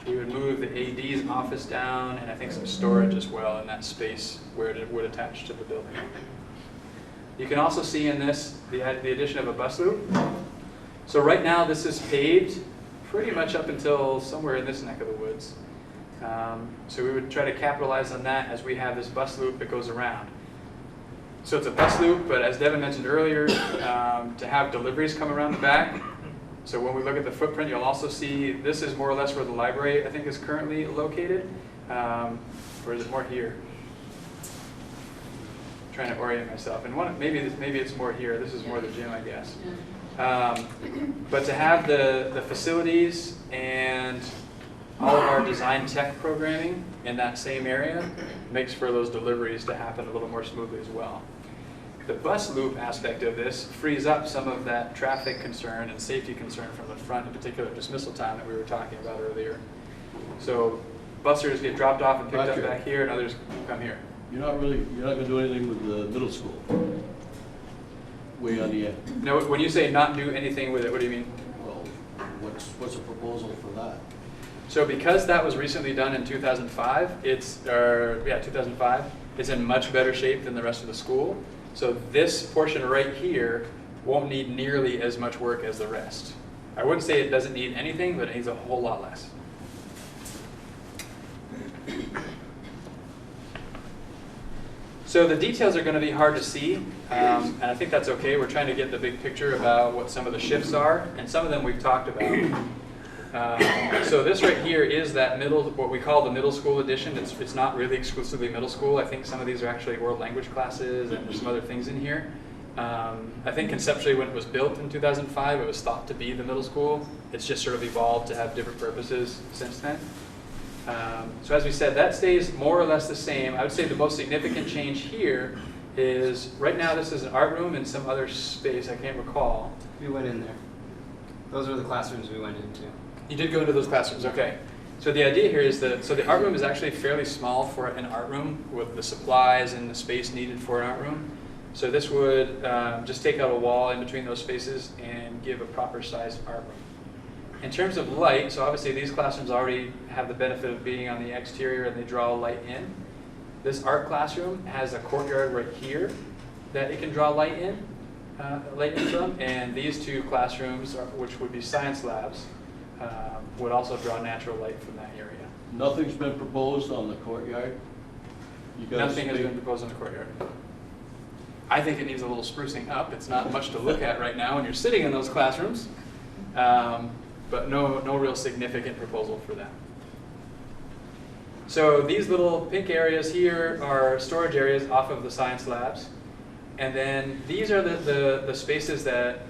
We would move the AD's office down, and I think some storage as well in that space where it would attach to the building. You can also see in this the addition of a bus loop. So right now this is paved pretty much up until somewhere in this neck of the woods. So we would try to capitalize on that as we have this bus loop that goes around. So it's a bus loop, but as Devin mentioned earlier, to have deliveries come around the back. So when we look at the footprint, you'll also see this is more or less where the library, I think, is currently located. Or is it more here? I'm trying to orient myself. And maybe it's more here. This is more the gym, I guess. But to have the facilities and all of our design tech programming in that same area makes for those deliveries to happen a little more smoothly as well. The bus loop aspect of this frees up some of that traffic concern and safety concern from the front, in particular dismissal time that we were talking about earlier. So bussers get dropped off and picked up back here, and others come here. You're not going to do anything with the middle school? Way on the end? No, when you say not do anything with it, what do you mean? Well, what's the proposal for that? So because that was recently done in 2005, 2005, it's in much better shape than the rest of the school. So this portion right here won't need nearly as much work as the rest. I wouldn't say it doesn't need anything, but it needs a whole lot less. So the details are going to be hard to see, and I think that's okay. We're trying to get the big picture about what some of the shifts are, and some of them we've talked about. So this right here is that what we call the middle school edition. It's not really exclusively middle school. I think some of these are actually world language classes, and there's some other things in here. I think conceptually when it was built in 2005, it was thought to be the middle school. It's just sort of evolved to have different purposes since then. So as we said, that stays more or less the same. I would say the most significant change here is, right now this is an art room in some other space, I can't recall. We went in there. Those are the classrooms we went into. You did go into those classrooms, okay. So the idea here is that, so the art room is actually fairly small for an art room with the supplies and the space needed for an art room. So this would just take out a wall in between those spaces and give a proper sized art room. In terms of light, so obviously these classrooms already have the benefit of being on the exterior and they draw light in. This art classroom has a courtyard right here that it can draw light in from, and these two classrooms, which would be science labs, would also draw natural light from that area. Nothing's been proposed on the courtyard? Nothing has been proposed on the courtyard. I think it needs a little sprucing up. It's not much to look at right now when you're sitting in those classrooms, but no real significant proposal for that. So these little pink areas here are storage areas off of the science labs. And then these are the spaces that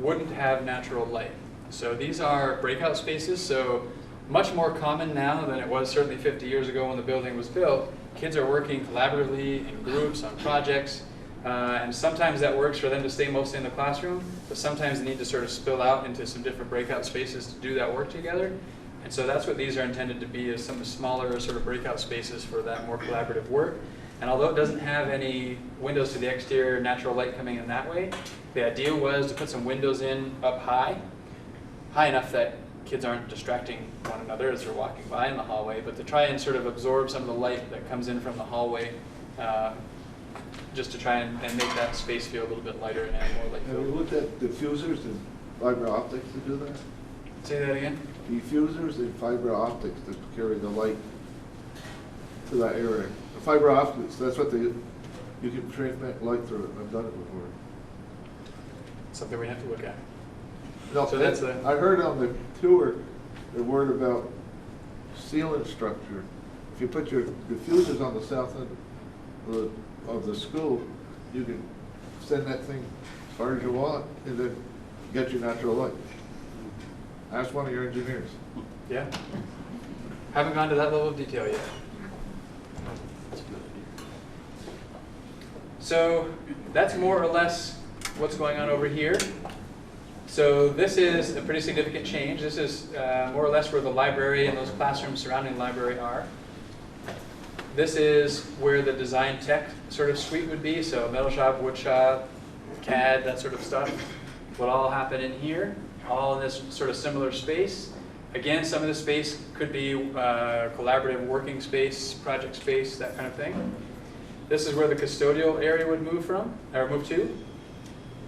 wouldn't have natural light. So these are breakout spaces, so much more common now than it was certainly 50 years ago when the building was built. Kids are working collaboratively in groups on projects, and sometimes that works for them to stay mostly in the classroom, but sometimes they need to sort of spill out into some different breakout spaces to do that work together. And so that's what these are intended to be, is some smaller sort of breakout spaces for that more collaborative work. And although it doesn't have any windows to the exterior, natural light coming in that way, the idea was to put some windows in up high enough that kids aren't distracting one another as they're walking by in the hallway, but to try and sort of absorb some of the light that comes in from the hallway, just to try and make that space feel a little bit lighter and add more light. Have you looked at diffusers and fiber optics to do that? Say that again? Diffusers and fiber optics to carry the light to that area. fiber optics, that's what you can transmit light through it. I've done it before. Something we have to look at. No, So that's I heard on the tour the word about sealant structure. If you put your diffusers on the south end of the school, you can send that thing as far as you want and then get your natural light. Ask one of your engineers. Yeah. Haven't gone to that level of detail yet. So that's more or less what's going on over here. So this is a pretty significant change. This is more or less where the library and those classrooms surrounding the library are. This is where the design tech sort of suite would be. So metal shop, wood shop, CAD, that sort of stuff would all happen in here, all in this sort of similar space. Again, some of the space could be collaborative working space, project space, that kind of thing. This is where the custodial area would move to.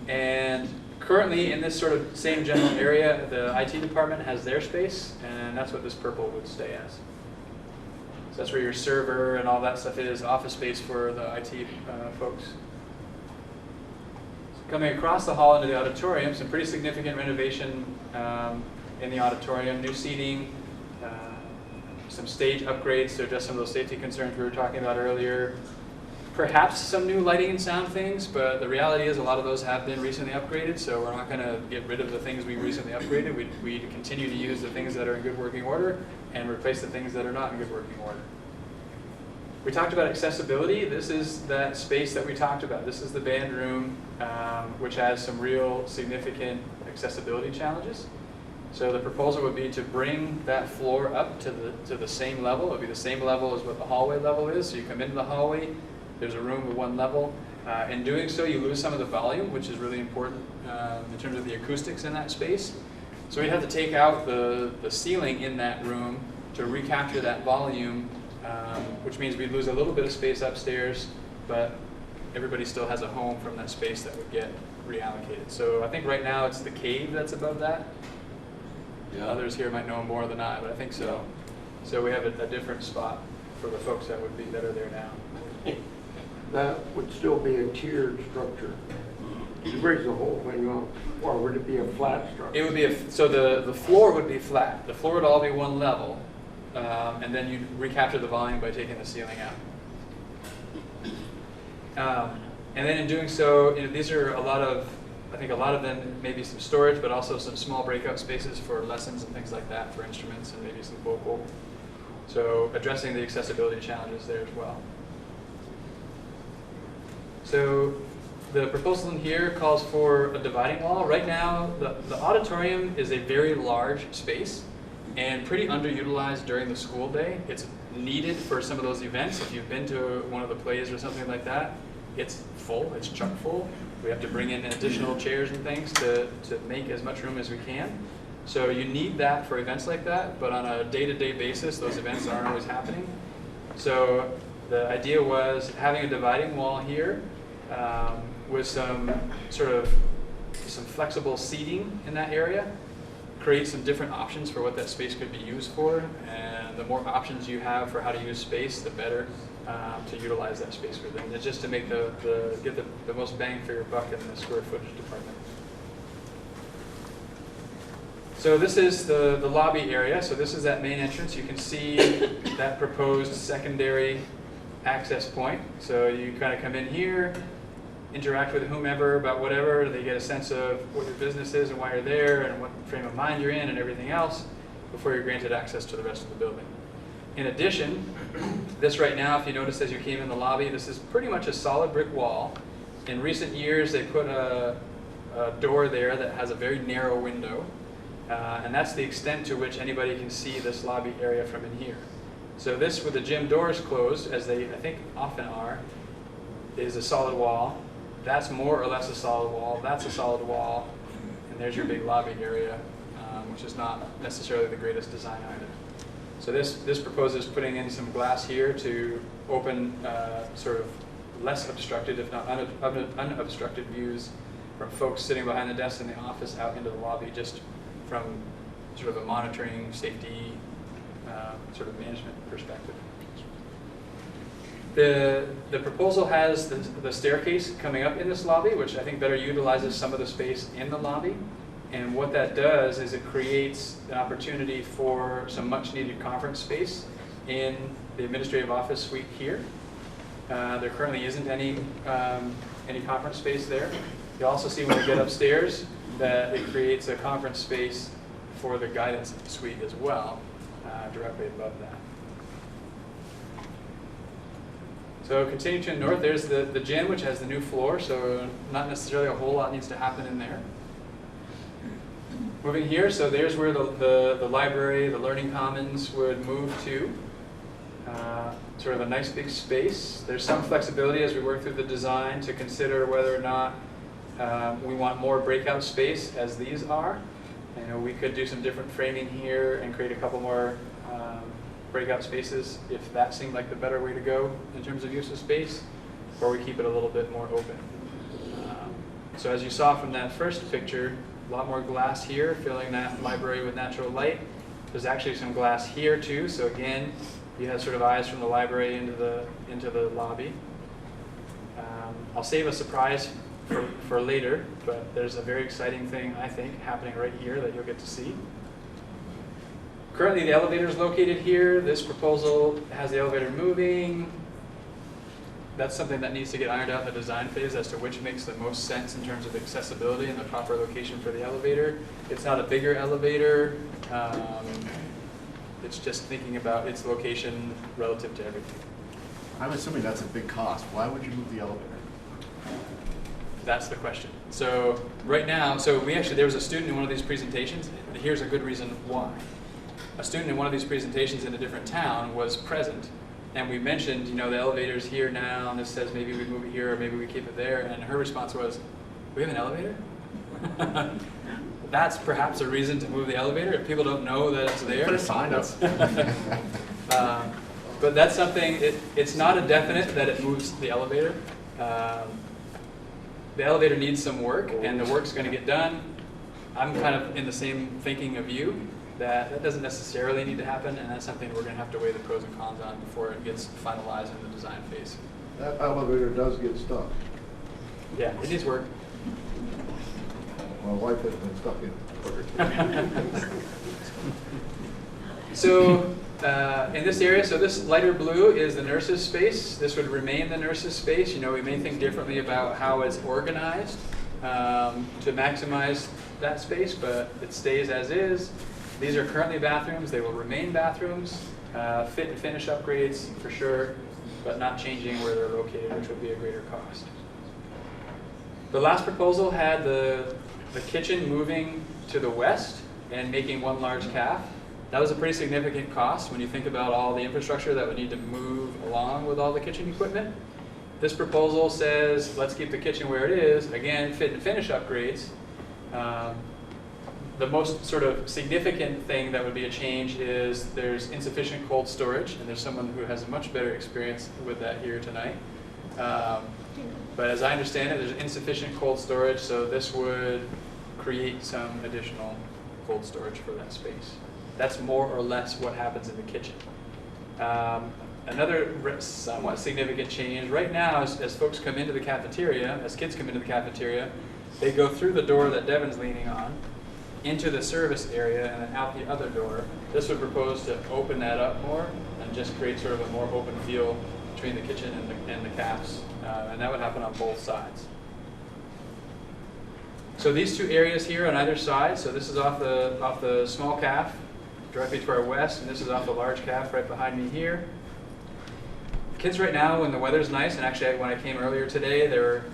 And currently in this sort of same general area, the IT department has their space, and that's what this purple would stay as. So that's where your server and all that stuff is, office space for the IT folks. Coming across the hall into the auditorium, some pretty significant renovation in the auditorium, new seating, some stage upgrades to address some of those safety concerns we were talking about earlier. Perhaps some new lighting and sound things, but the reality is a lot of those have been recently upgraded, so we're not going to get rid of the things we recently upgraded. We continue to use the things that are in good working order and replace the things that are not in good working order. We talked about accessibility. This is that space that we talked about. This is the band room, which has some real significant accessibility challenges. So the proposal would be to bring that floor up to the same level. It would be the same level as what the hallway level is. So you come into the hallway, there's a room with one level. In doing so, you lose some of the volume, which is really important in terms of the acoustics in that space. So we'd have to take out the ceiling in that room to recapture that volume, which means we'd lose a little bit of space upstairs, but everybody still has a home from that space that would get reallocated. So I think right now it's the cave that's above that. Yeah. Others here might know more than I, but I think so. So we have a different spot for the folks that are there now. That would still be a tiered structure. You raise the whole thing up, or would it be a flat structure? It would be so the floor would be flat. The floor would all be one level, and then you'd recapture the volume by taking the ceiling out. And then in doing so, these are I think a lot of them maybe some storage, but also some small breakout spaces for lessons and things like that for instruments and maybe some vocal. So addressing the accessibility challenges there as well. So the proposal in here calls for a dividing wall. Right now, the auditorium is a very large space and pretty underutilized during the school day. It's needed for some of those events. If you've been to one of the plays or something like that, it's full, it's chock full. We have to bring in additional chairs and things to make as much room as we can. So you need that for events like that, but on a day-to-day basis, those events aren't always happening. So the idea was having a dividing wall here with some flexible seating in that area, create some different options for what that space could be used for, and the more options you have for how to use space, the better to utilize that space for them. It's just to make get the most bang for your buck in the square footage department. So this is the lobby area. So this is that main entrance. You can see that proposed secondary access point. So you kind of come in here, interact with whomever about whatever. They get a sense of what your business is and why you're there and what frame of mind you're in and everything else before you're granted access to the rest of the building. In addition, this right now, if you notice as you came in the lobby, this is pretty much a solid brick wall. In recent years, they put a door there that has a very narrow window. And that's the extent to which anybody can see this lobby area from in here. So this, with the gym doors closed, as they I think often are, is a solid wall. That's more or less a solid wall. That's a solid wall. And there's your big lobby area, which is not necessarily the greatest design either. So this proposes putting in some glass here to open sort of less obstructed, if not unobstructed views from folks sitting behind the desk in the office out into the lobby, just from sort of a monitoring, safety, sort of management perspective. The proposal has the staircase coming up in this lobby, which I think better utilizes some of the space in the lobby. And what that does is it creates an opportunity for some much needed conference space in the administrative office suite here. There currently isn't any conference space there. You'll also see when we get upstairs that it creates a conference space for the guidance suite as well, directly above that. So continue to the north, there's the gym, which has the new floor, so not necessarily a whole lot needs to happen in there. Moving here, so there's where the library, the learning commons would move to. Sort of a nice big space. There's some flexibility as we work through the design to consider whether or not we want more breakout space as these are. You know, we could do some different framing here and create a couple more breakout spaces if that seemed like the better way to go in terms of use of space, or we keep it a little bit more open. So as you saw from that first picture, a lot more glass here, filling that library with natural light. There's actually some glass here too, so again, you have sort of eyes from the library into the lobby. I'll save a surprise for later, but there's a very exciting thing, I think, happening right here that you'll get to see. Currently, the elevator is located here. This proposal has the elevator moving. That's something that needs to get ironed out in the design phase as to which makes the most sense in terms of accessibility and the proper location for the elevator. It's not a bigger elevator. It's just thinking about its location relative to everything. I'm assuming that's a big cost. Why would you move the elevator? That's the question. So right now, there was a student in one of these presentations, and here's a good reason why. A student in one of these presentations in a different town was present, and we mentioned, the elevator's here now, and this says maybe we move it here, or maybe we keep it there, and her response was, we have an elevator? That's perhaps a reason to move the elevator, if people don't know that it's there. Put a sign up. But that's something, it's not a definite that it moves the elevator. The elevator needs some work, and the work's going to get done. I'm kind of in the same thinking of you, that doesn't necessarily need to happen, and that's something we're going to have to weigh the pros and cons on before it gets finalized in the design phase. That elevator does get stuck. Yeah, it needs work. My wife has been stuck in it. So in this area, so this lighter blue is the nurses' space. This would remain the nurses' space. We may think differently about how it's organized to maximize that space, but it stays as is. These are currently bathrooms. They will remain bathrooms. Fit and finish upgrades for sure, but not changing where they're located, which would be a greater cost. The last proposal had the kitchen moving to the west and making one large caf. That was a pretty significant cost when you think about all the infrastructure that would need to move along with all the kitchen equipment. This proposal says, let's keep the kitchen where it is. Again, fit and finish upgrades. The most sort of significant thing that would be a change is there's insufficient cold storage, and there's someone who has a much better experience with that here tonight. But as I understand it, there's insufficient cold storage, so this would create some additional cold storage for that space. That's more or less what happens in the kitchen. Another somewhat significant change, right now as folks come into the cafeteria, as kids come into the cafeteria, they go through the door that Devin's leaning on, into the service area, and then out the other door. This would propose to open that up more and just create sort of a more open feel between the kitchen and the cafes. And that would happen on both sides. So these two areas here on either side, so this is off the small caf directly to our west, and this is off the large caf right behind me here. Kids right now, when the weather's nice, and actually when I came earlier today, there were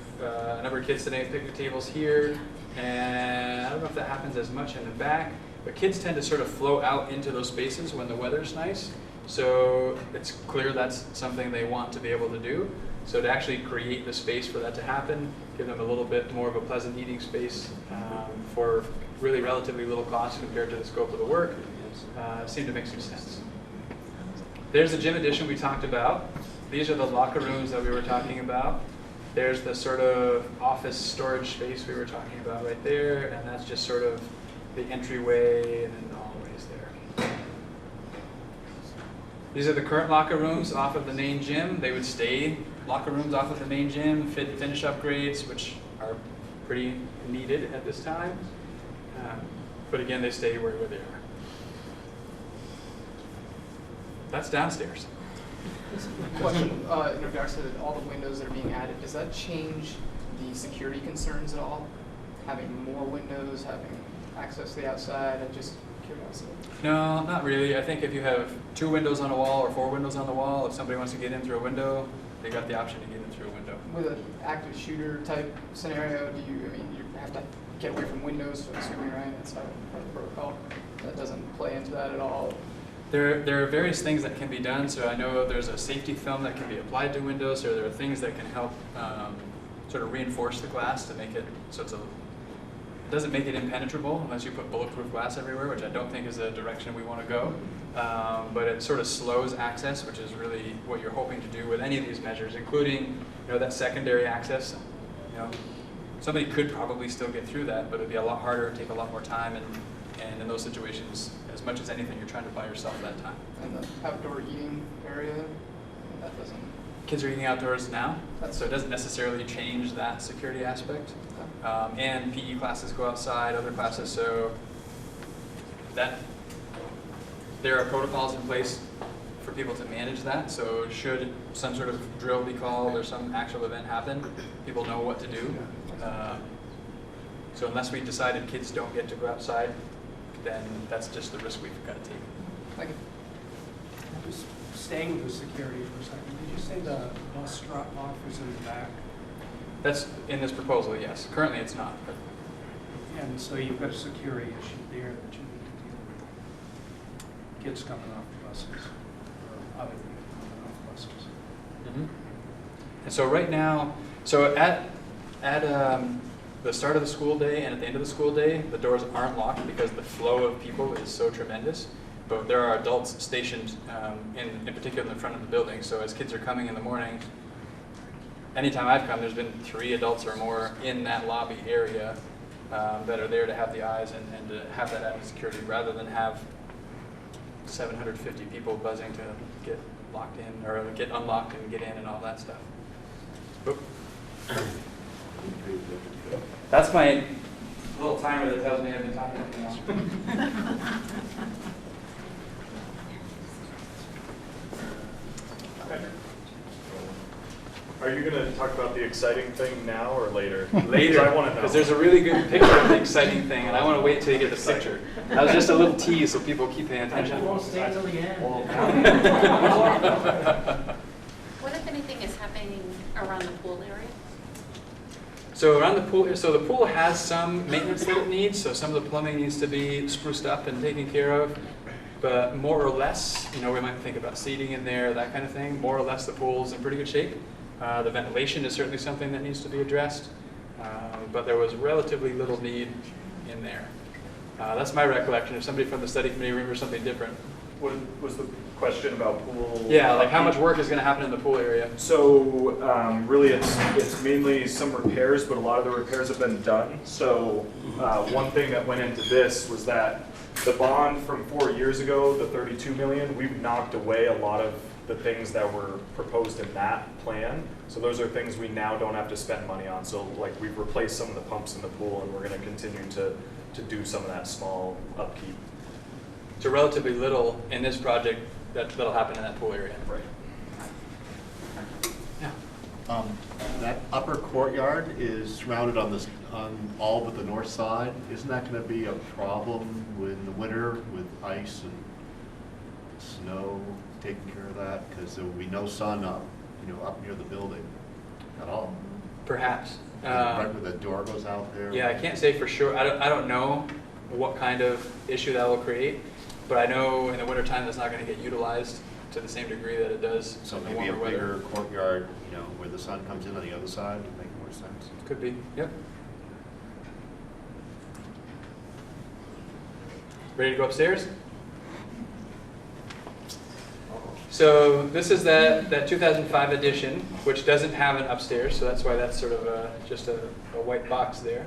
a number of kids sitting at picnic tables here, and I don't know if that happens as much in the back, but kids tend to sort of flow out into those spaces when the weather's nice. So it's clear that's something they want to be able to do. So to actually create the space for that to happen, give them a little bit more of a pleasant eating space for really relatively little cost compared to the scope of the work, seemed to make some sense. There's the gym addition we talked about. These are the locker rooms that we were talking about. There's the sort of office storage space we were talking about right there, and that's just sort of the entryway and then the hallways there. These are the current locker rooms off of the main gym. They would stay locker rooms off of the main gym, finish upgrades, which are pretty needed at this time. But again, they stay where they are. That's downstairs. Question in regards to all the windows that are being added, does that change the security concerns at all? Having more windows, having access to the outside, and just curiosity? No, not really. I think if you have 2 windows on a wall or 4 windows on the wall, if somebody wants to get in through a window, they got the option to get in through a window. With an active shooter type scenario, you have to get away from windows, I'm assuming, right? That's part of the protocol. That doesn't play into that at all. There are various things that can be done. So I know there's a safety film that can be applied to windows, or there are things that can help sort of reinforce the glass to make it so it doesn't make it impenetrable unless you put bulletproof glass everywhere, which I don't think is the direction we want to go. But it sort of slows access, which is really what you're hoping to do with any of these measures, including that secondary access. Somebody could probably still get through that, but it'd be a lot harder, take a lot more time, and in those situations, as much as anything, you're trying to buy yourself that time. And the outdoor eating area, that doesn't... Kids are eating outdoors now, so it doesn't necessarily change that security aspect. And PE classes go outside, other classes, so that there are protocols in place for people to manage that. So should some sort of drill be called or some actual event happen, people know what to do. So unless we decided kids don't get to go outside, then that's just the risk we've got to take. Thank you. Just staying with the security for a second, did you say the bus drop-off was in the back? That's in this proposal, yes. Currently it's not. But and so you've got a security issue there that you need to deal with. Kids coming off the buses, or other people coming off buses. Mm-hmm. And so right now, so at the start of the school day and at the end of the school day, the doors aren't locked because the flow of people is so tremendous. But there are adults stationed in particular in the front of the building. So as kids are coming in the morning, anytime I've come, there's been 3 adults or more in that lobby area that are there to have the eyes and to have that added security rather than have 750 people buzzing to get locked in or get unlocked and get in and all that stuff. Oop. That's my little timer that tells me I've been talking too long. Are you going to talk about the exciting thing now or later? Later, I want to know. because there's a really good picture of the exciting thing, and I want to wait till you get the picture. That was just a little tease so people keep paying attention. You won't stay till the end. What, if anything, is happening around the pool area? So around the pool, so the pool has some maintenance that it needs. So some of the plumbing needs to be spruced up and taken care of. But more or less, we might think about seating in there, that kind of thing. More or less, the pool's in pretty good shape. The ventilation is certainly something that needs to be addressed, but there was relatively little need in there. That's my recollection. If somebody from the study committee remembers something different. What was the question about pool? Yeah, like how much work is going to happen in the pool area? So really it's mainly some repairs, but a lot of the repairs have been done. So one thing that went into this was that the bond from 4 years ago, the 32 million, we've knocked away a lot of the things that were proposed in that plan. So those are things we now don't have to spend money on. So like we've replaced some of the pumps in the pool and we're going to continue to do some of that small upkeep. So relatively little in this project that'll happen in that pool area. Right. Yeah. That upper courtyard is surrounded on all but the north side. Isn't that going to be a problem in the winter with ice and snow taking care of that? Because there will be no sun up near the building at all. Perhaps. Right where the door goes out there. Yeah, I can't say for sure. I don't know what kind of issue that will create, but I know in the wintertime that's not going to get utilized to the same degree that it does So in the maybe a warmer weather. bigger courtyard, where the sun comes in on the other side would make more sense. Could be, yep. Ready to go upstairs? So this is that 2005 edition, which doesn't have an upstairs, so that's why that's sort of just a white box there.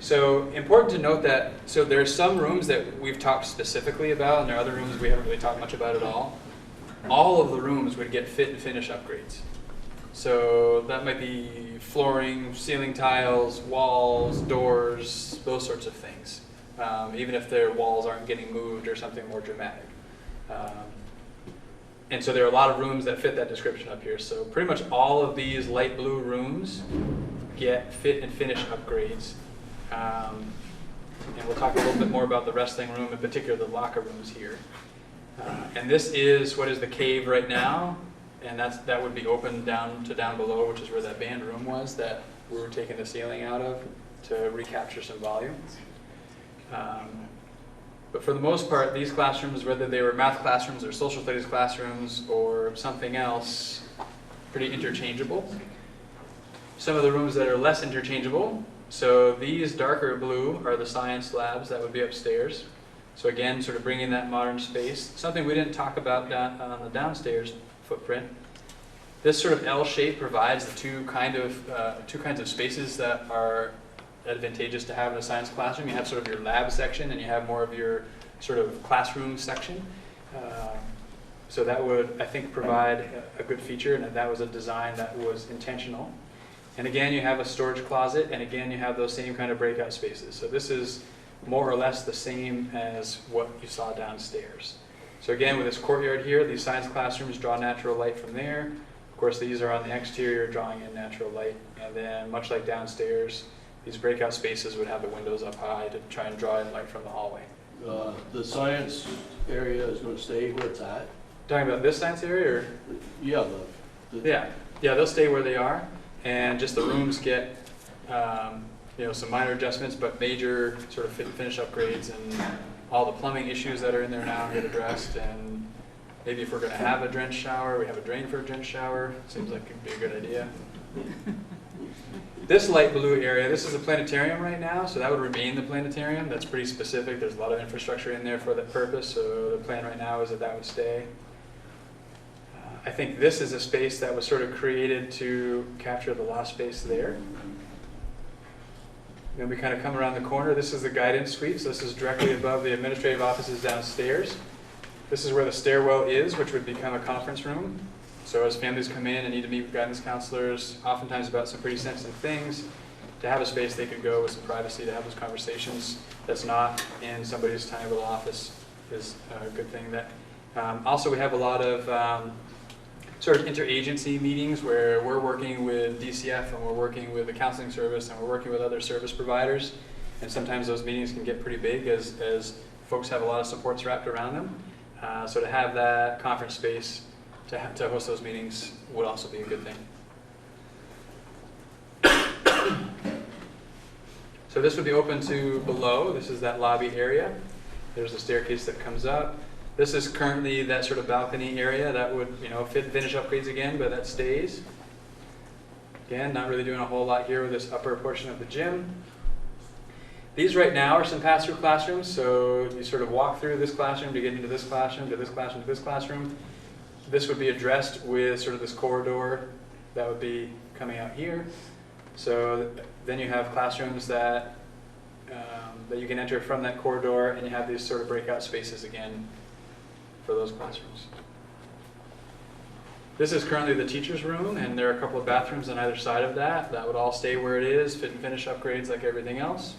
So important to note that, so there are some rooms that we've talked specifically about, and there are other rooms we haven't really talked much about at all. All of the rooms would get fit and finish upgrades. So that might be flooring, ceiling tiles, walls, doors, those sorts of things. Even if their walls aren't getting moved or something more dramatic. And so there are a lot of rooms that fit that description up here. So pretty much all of these light blue rooms get fit and finish upgrades. And we'll talk a little bit more about the wrestling room, in particular the locker rooms here. And this is what is the cave right now, and that would be open down to down below, which is where that band room was that we were taking the ceiling out of to recapture some volume. But for the most part, these classrooms, whether they were math classrooms or social studies classrooms or something else, pretty interchangeable. Some of the rooms that are less interchangeable, so these darker blue are the science labs that would be upstairs. So again, sort of bringing that modern space. Something we didn't talk about on the downstairs footprint. This sort of L shape provides the two kinds of spaces that are advantageous to have in a science classroom. You have sort of your lab section, and you have more of your sort of classroom section. So that would, I think, provide a good feature, and that was a design that was intentional. And again, you have a storage closet, and again, you have those same kind of breakout spaces. So this is more or less the same as what you saw downstairs. So again, with this courtyard here, these science classrooms draw natural light from there. Of course, these are on the exterior, drawing in natural light. And then, much like downstairs, these breakout spaces would have the windows up high to try and draw in light from the hallway. The science area is going to stay where it's at? Talking about this science area, or? Yeah. Yeah, they'll stay where they are, and just the rooms get some minor adjustments, but major sort of fit and finish upgrades, and all the plumbing issues that are in there now get addressed. And maybe if we're going to have a drenched shower, we have a drain for a drenched shower. Seems like it would be a good idea. This light blue area, this is a planetarium right now, so that would remain the planetarium. That's pretty specific. There's a lot of infrastructure in there for that purpose, so the plan right now is that would stay. I think this is a space that was sort of created to capture the lost space there. Then we kind of come around the corner. This is the guidance suite, so this is directly above the administrative offices downstairs. This is where the stairwell is, which would become a conference room. So as families come in and need to meet with guidance counselors, oftentimes about some pretty sensitive things, to have a space they could go with some privacy to have those conversations that's not in somebody's tiny little office is a good thing. Also, we have a lot of sort of interagency meetings where we're working with DCF and we're working with the counseling service and we're working with other service providers. And sometimes those meetings can get pretty big as folks have a lot of supports wrapped around them. So to have that conference space to host those meetings would also be a good thing. So this would be open to below. This is that lobby area. There's a staircase that comes up. This is currently that sort of balcony area that would, fit and finish upgrades again, but that stays. Again, not really doing a whole lot here with this upper portion of the gym. These right now are some pass-through classrooms, so you sort of walk through this classroom to get into this classroom, to this classroom, to this classroom. This would be addressed with sort of this corridor that would be coming out here. So then you have classrooms that you can enter from that corridor, and you have these sort of breakout spaces again for those classrooms. This is currently the teacher's room, and there are a couple of bathrooms on either side of that. That would all stay where it is, fit and finish upgrades like everything else.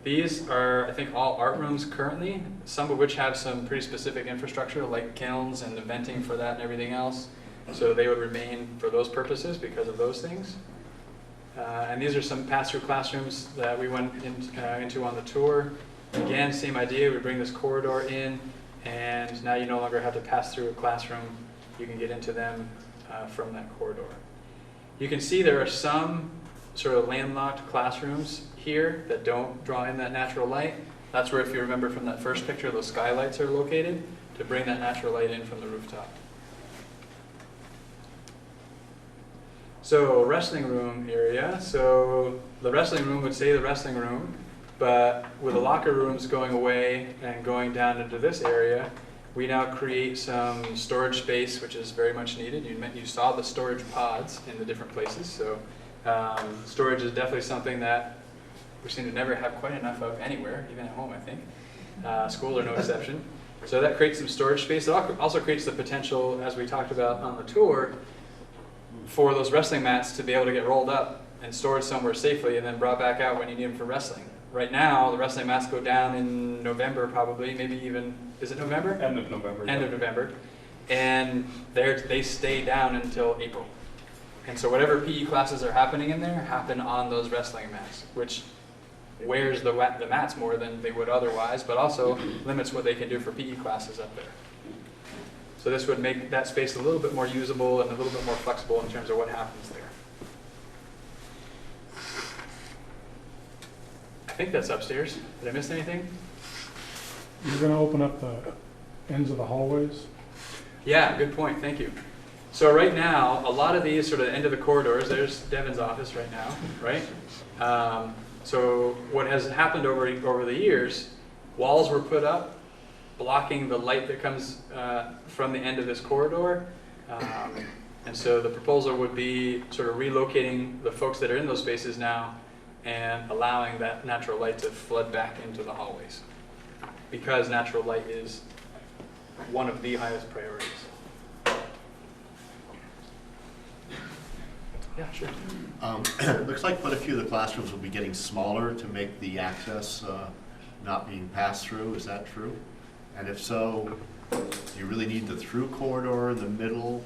These are, I think, all art rooms currently, some of which have some pretty specific infrastructure like kilns and the venting for that and everything else. So they would remain for those purposes because of those things. And these are some pass-through classrooms that we went into on the tour. Again, same idea, we bring this corridor in, and now you no longer have to pass through a classroom. You can get into them from that corridor. You can see there are some sort of landlocked classrooms here that don't draw in that natural light. That's where, if you remember from that first picture, those skylights are located to bring that natural light in from the rooftop. So wrestling room area. So the wrestling room would stay the wrestling room, but with the locker rooms going away and going down into this area, we now create some storage space, which is very much needed. You saw the storage pods in the different places. So storage is definitely something that we seem to never have quite enough of anywhere, even at home, I think. Schools are no exception. So that creates some storage space. It also creates the potential, as we talked about on the tour, for those wrestling mats to be able to get rolled up and stored somewhere safely and then brought back out when you need them for wrestling. Right now, the wrestling mats go down in November probably, maybe even, is it November? End of November. End of November. And they stay down until April. And so whatever PE classes are happening in there happen on those wrestling mats, which wears the mats more than they would otherwise, but also limits what they can do for PE classes up there. So this would make that space a little bit more usable and a little bit more flexible in terms of what happens there. I think that's upstairs. Did I miss anything? You're going to open up the ends of the hallways? Yeah, good point. Thank you. So right now, a lot of these sort of end of the corridors, there's Devin's office right now, right? So what has happened over the years, walls were put up blocking the light that comes from the end of this corridor. And so the proposal would be sort of relocating the folks that are in those spaces now and allowing that natural light to flood back into the hallways, because natural light is one of the highest priorities. Yeah, sure. It looks like quite a few of the classrooms will be getting smaller to make the access not being passed through. Is that true? And if so, do you really need the through corridor in the middle,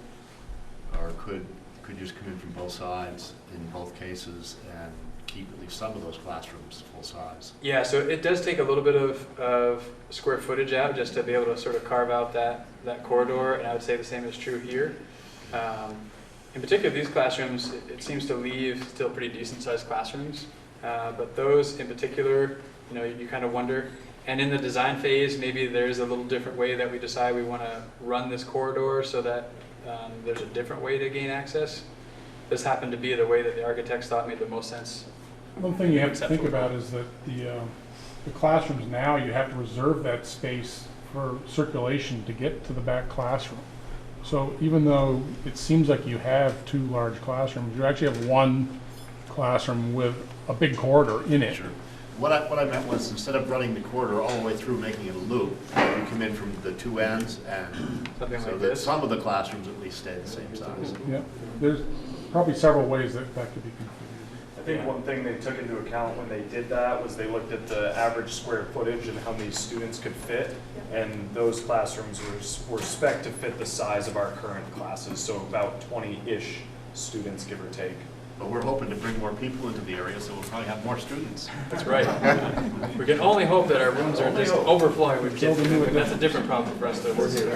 or could you just come in from both sides in both cases and keep at least some of those classrooms full size? Yeah, so it does take a little bit of square footage out just to be able to sort of carve out that corridor, and I would say the same is true here. In particular, these classrooms, it seems to leave still pretty decent sized classrooms, but those in particular, you kind of wonder. And in the design phase, maybe there's a little different way that we decide we want to run this corridor so that there's a different way to gain access. This happened to be the way that the architects thought made the most sense. One thing you have to think about is that the classrooms now, you have to reserve that space for circulation to get to the back classroom. So even though it seems like you have two large classrooms, you actually have one classroom with a big corridor in it. Sure. What I meant was, instead of running the corridor all the way through, making it a loop, you come in from the two ends, and something so like that this. some of the classrooms at least stay the same size. Yeah, there's probably several ways that could be configured. I think one thing they took into account when they did that was they looked at the average square footage and how many students could fit, and those classrooms were spec'd to fit the size of our current classes, so about 20-ish students, give or take. But we're hoping to bring more people into the area, so we'll probably have more students. That's right. We can only hope that our rooms are just overflowing with kids. That's a different problem for us to work through.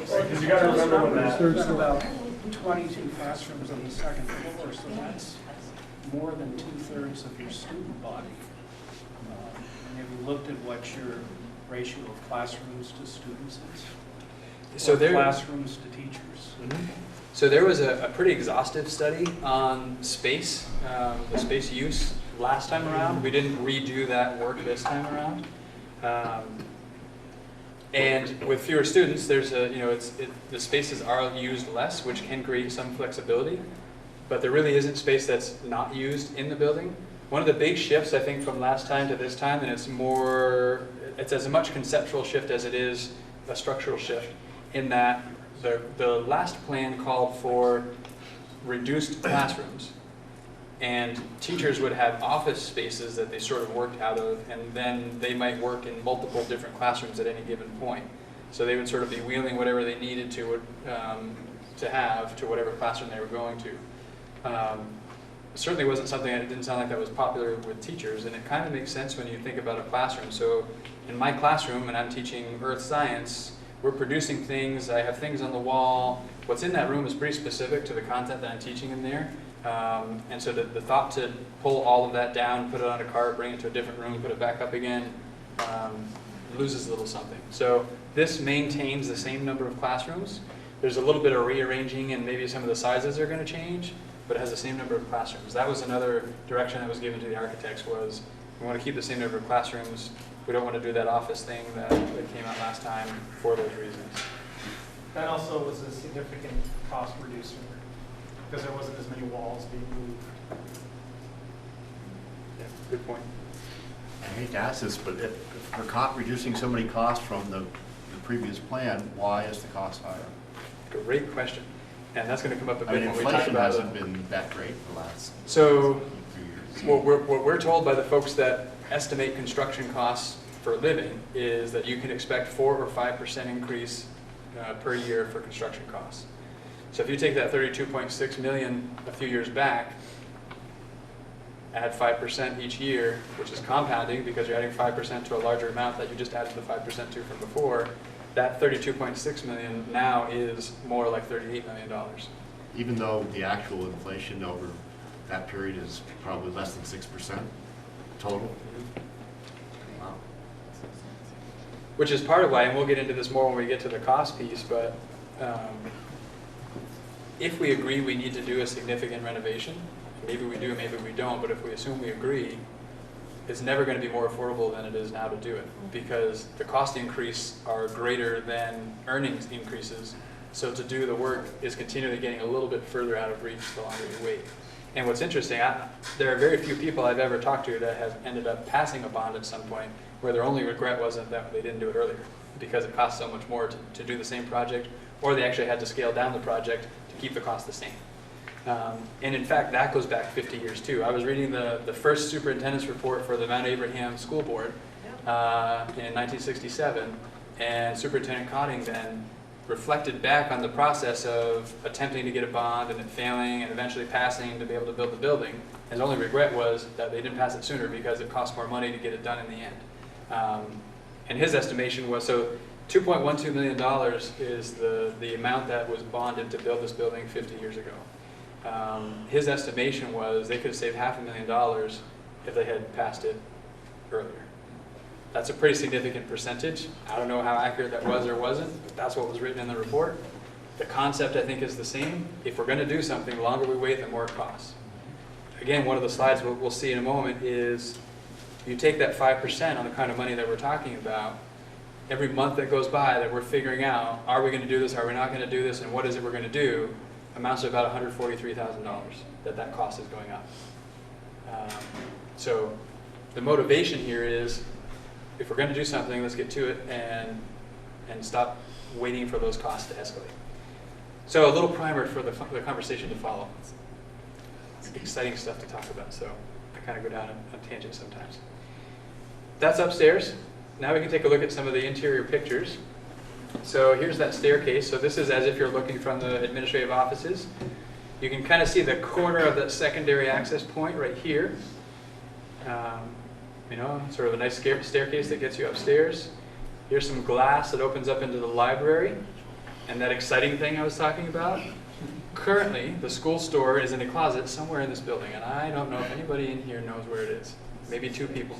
Because you got to remember when that. There's about 22 classrooms on the second floor, so that's more than 2/3 of your student body. And have you looked at what your ratio of classrooms to students is? So there, classrooms to teachers. Mm-hmm. So there was a pretty exhaustive study on space, the space use last time around. We didn't redo that work this time around. And with fewer students, there's the spaces are used less, which can create some flexibility. But there really isn't space that's not used in the building. One of the big shifts, I think, from last time to this time, and it's as much conceptual shift as it is a structural shift, in that the last plan called for reduced classrooms, and teachers would have office spaces that they sort of worked out of, and then they might work in multiple different classrooms at any given point. So they would sort of be wheeling whatever they needed to have to whatever classroom they were going to. Certainly wasn't something, it didn't sound like that was popular with teachers, and it kind of makes sense when you think about a classroom. So in my classroom, and I'm teaching earth science, we're producing things, I have things on the wall. What's in that room is pretty specific to the content that I'm teaching in there. And so the thought to pull all of that down, put it on a cart, bring it to a different room, put it back up again, loses a little something. So this maintains the same number of classrooms. There's a little bit of rearranging, and maybe some of the sizes are going to change, but it has the same number of classrooms. That was another direction that was given to the architects, was we want to keep the same number of classrooms. We don't want to do that office thing that came out last time for those reasons. That also was a significant cost reducer because there wasn't as many walls being moved. Good point. I hate to ask this, but if we're reducing so many costs from the previous plan, why is the cost higher? Great question. And that's going to come up a I bit mean, when we talk inflation about hasn't been that great for the last So, few years. what we're told by the folks that estimate construction costs for a living is that you can expect 4 or 5% increase per year for construction costs. So if you take that 32.6 million a few years back, add 5% each year, which is compounding because you're adding 5% to a larger amount that you just added the 5% to from before, that 32.6 million now is more like $38 million. Even though the actual inflation over that period is probably less than 6% total? Wow. Which is part of why, and we'll get into this more when we get to the cost piece, but if we agree we need to do a significant renovation, maybe we do, maybe we don't, but if we assume we agree, it's never going to be more affordable than it is now to do it because the cost increase are greater than earnings increases. So to do the work is continually getting a little bit further out of reach the longer you wait. And what's interesting, there are very few people I've ever talked to that have ended up passing a bond at some point where their only regret wasn't that they didn't do it earlier because it cost so much more to do the same project, or they actually had to scale down the project to keep the cost the same. And in fact, that goes back 50 years too. I was reading the first superintendent's report for the Mount Abraham School Board in 1967, and Superintendent Cotting then reflected back on the process of attempting to get a bond and it failing and eventually passing to be able to build the building. His only regret was that they didn't pass it sooner because it cost more money to get it done in the end. And his estimation was, so $2.12 million is the amount that was bonded to build this building 50 years ago. His estimation was they could have saved $500,000 if they had passed it earlier. That's a pretty significant percentage. I don't know how accurate that was or wasn't, but that's what was written in the report. The concept, I think, is the same. If we're going to do something, the longer we wait, the more it costs. Again, one of the slides we'll see in a moment is you take that 5% on the kind of money that we're talking about, every month that goes by that we're figuring out, are we going to do this, are we not going to do this, and what is it we're going to do, amounts to about $143,000 that cost is going up. So the motivation here is, if we're going to do something, let's get to it and stop waiting for those costs to escalate. So a little primer for the conversation to follow. It's exciting stuff to talk about, so I kind of go down on tangents sometimes. That's upstairs. Now we can take a look at some of the interior pictures. So here's that staircase. So this is as if you're looking from the administrative offices. You can kind of see the corner of that secondary access point right here. You know, sort of a nice staircase that gets you upstairs. Here's some glass that opens up into the library. And that exciting thing I was talking about. Currently, the school store is in a closet somewhere in this building, and I don't know if anybody in here knows where it is. Maybe 2 people.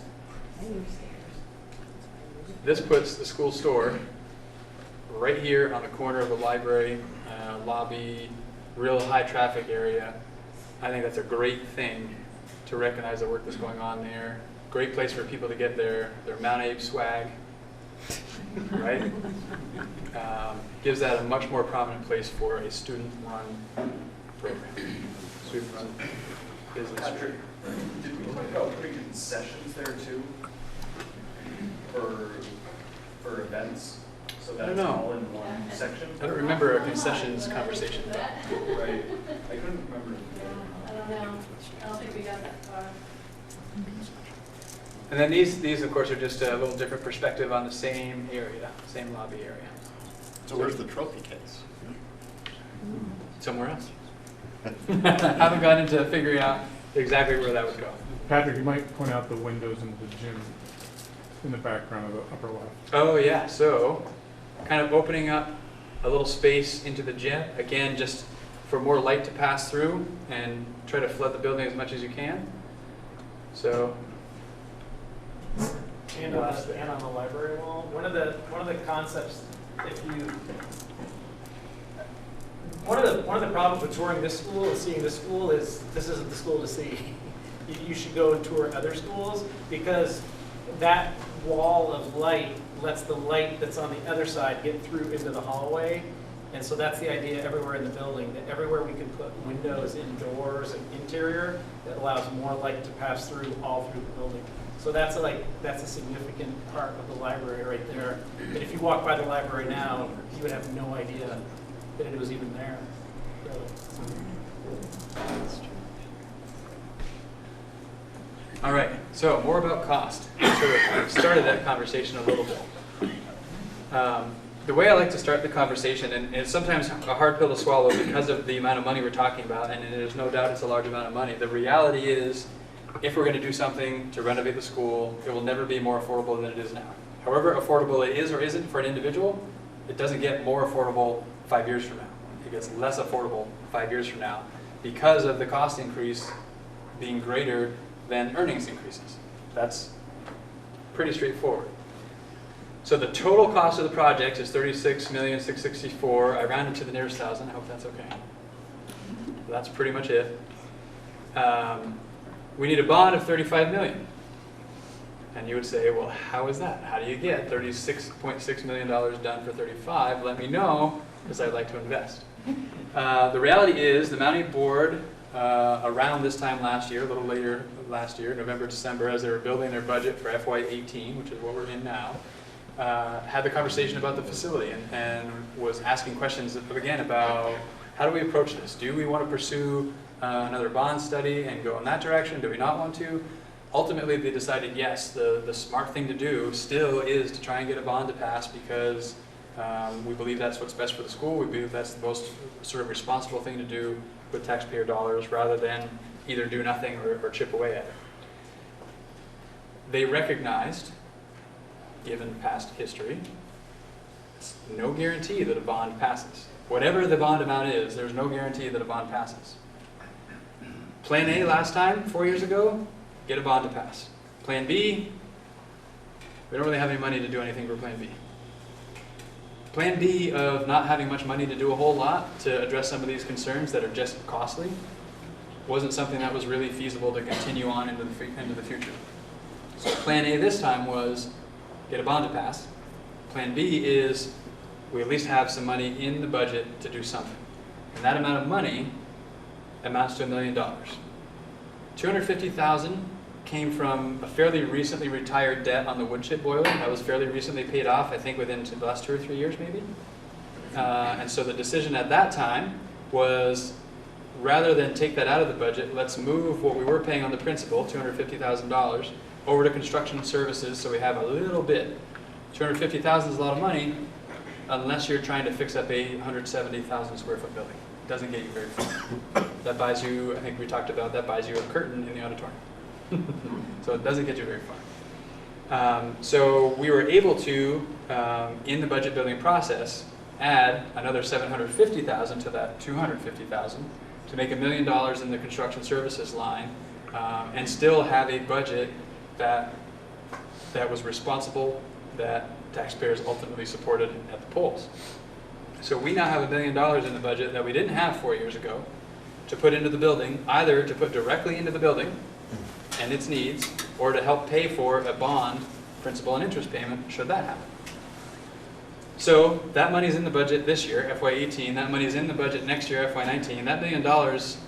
This puts the school store right here on the corner of the library, lobby, real high traffic area. I think that's a great thing to recognize the work that's going on there. Great place for people to get their Mount Abe swag, right? Gives that a much more prominent place for a student-run program. Student-run business. Patrick, did we talk about putting concessions there too? For events? So I don't that's know. all in one section? I don't remember a concessions conversation. Right. I couldn't remember. I don't know. I don't think we got that far. And then these of course are just a little different perspective on the same area, same lobby area. So where's the trophy case? Somewhere else. Haven't gotten into figuring out exactly where that would go. Patrick, you might point out the windows in the gym in the background of the upper left. Oh yeah, so kind of opening up a little space into the gym, again just for more light to pass through and try to flood the building as much as you can. So and on the library wall. One of the concepts, one of the problems with touring this school and seeing this school is this isn't the school to see. You should go and tour other schools because that wall of light lets the light that's on the other side get through into the hallway, And so that's the idea everywhere in the building, that everywhere we can put windows indoors and interior that allows more light to pass through all through the building. So that's a significant part of the library right there. And if you walk by the library now, you would have no idea that it was even there. Really. All right, so more about cost. I've started that conversation a little bit. The way I like to start the conversation, and it's sometimes a hard pill to swallow because of the amount of money we're talking about, and there's no doubt it's a large amount of money. The reality is, if we're going to do something to renovate the school, it will never be more affordable than it is now. However affordable it is or isn't for an individual, it doesn't get more affordable 5 years from now. It gets less affordable 5 years from now because of the cost increase being greater than earnings increases. That's pretty straightforward. So the total cost of the project is $36,664,000. I rounded to the nearest thousand. I hope that's okay. That's pretty much it. We need a bond of $35 million. And you would say, well, how is that? How do you get $36.6 million done for 35? Let me know, because I'd like to invest. The reality is the Mounting Board, around this time last year, a little later last year, November, December, as they were building their budget for FY18, which is what we're in now, had the conversation about the facility and was asking questions again about how do we approach this? Do we want to pursue another bond study and go in that direction? Do we not want to? Ultimately, they decided yes, the smart thing to do still is to try and get a bond to pass because we believe that's what's best for the school. We believe that's the most sort of responsible thing to do with taxpayer dollars rather than either do nothing or chip away at it. They recognized, given past history, it's no guarantee that a bond passes. Whatever the bond amount is, there's no guarantee that a bond passes. Plan A last time, 4 years ago, get a bond to pass. Plan B, we don't really have any money to do anything for Plan B. Plan B of not having much money to do a whole lot to address some of these concerns that are just costly wasn't something that was really feasible to continue on into the future. So Plan A this time was get a bond to pass. Plan B is we at least have some money in the budget to do something. And that amount of money amounts to $1 million. $250,000 came from a fairly recently retired debt on the wood chip boiler that was fairly recently paid off, I think within the last 2 or 3 years maybe. And so the decision at that time was rather than take that out of the budget, let's move what we were paying on the principal, $250,000, over to construction services so we have a little bit. $250,000 is a lot of money unless you're trying to fix up a 170,000 square foot building. It doesn't get you very far. That buys you, I think we talked about, that buys you a curtain in the auditorium. So it doesn't get you very far. So we were able to, in the budget building process, add another $750,000 to that $250,000 to make $1 million in the construction services line and still have a budget that was responsible, that taxpayers ultimately supported at the polls. So we now have $1 million in the budget that we didn't have 4 years ago to put into the building, either to put directly into the building and its needs, or to help pay for a bond, principal and interest payment, should that happen. So that money's in the budget this year, FY18, that money's in the budget next year, FY19. That $1 million,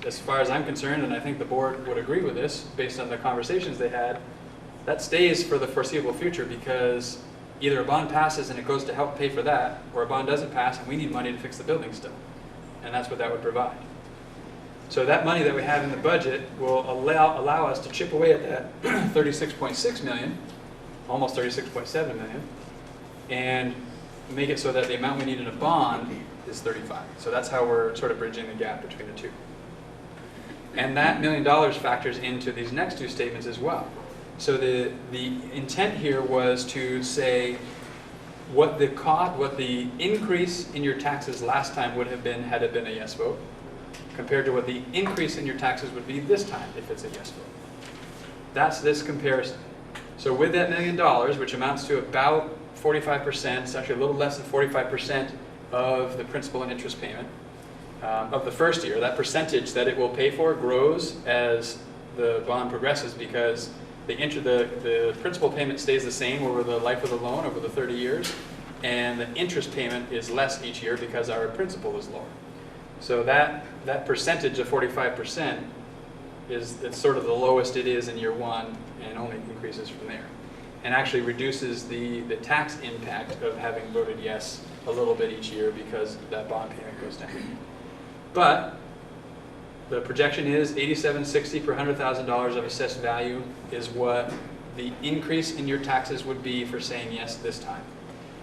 as far as I'm concerned, and I think the board would agree with this based on the conversations they had, that stays for the foreseeable future because either a bond passes and it goes to help pay for that, or a bond doesn't pass and we need money to fix the building still. And that's what that would provide. So that money that we have in the budget will allow us to chip away at that $36.6 million, almost $36.7 million, and make it so that the amount we need in a bond is 35. So that's how we're sort of bridging the gap between the two. And that $1 million factors into these next two statements as well. So the intent here was to say what the increase in your taxes last time would have been had it been a yes vote, compared to what the increase in your taxes would be this time if it's a yes vote. That's this comparison. So with that $1 million, which amounts to about 45%, it's actually a little less than 45% of the principal and interest payment of the first year, that percentage that it will pay for grows as the bond progresses because the principal payment stays the same over the life of the loan, over the 30 years, and the interest payment is less each year because our principal is lower. So that percentage of 45% it's sort of the lowest it is in year one and only increases from there. And actually reduces the tax impact of having voted yes a little bit each year because that bond payment goes down. But the projection is $87.60 per $100,000 of assessed value is what the increase in your taxes would be for saying yes this time.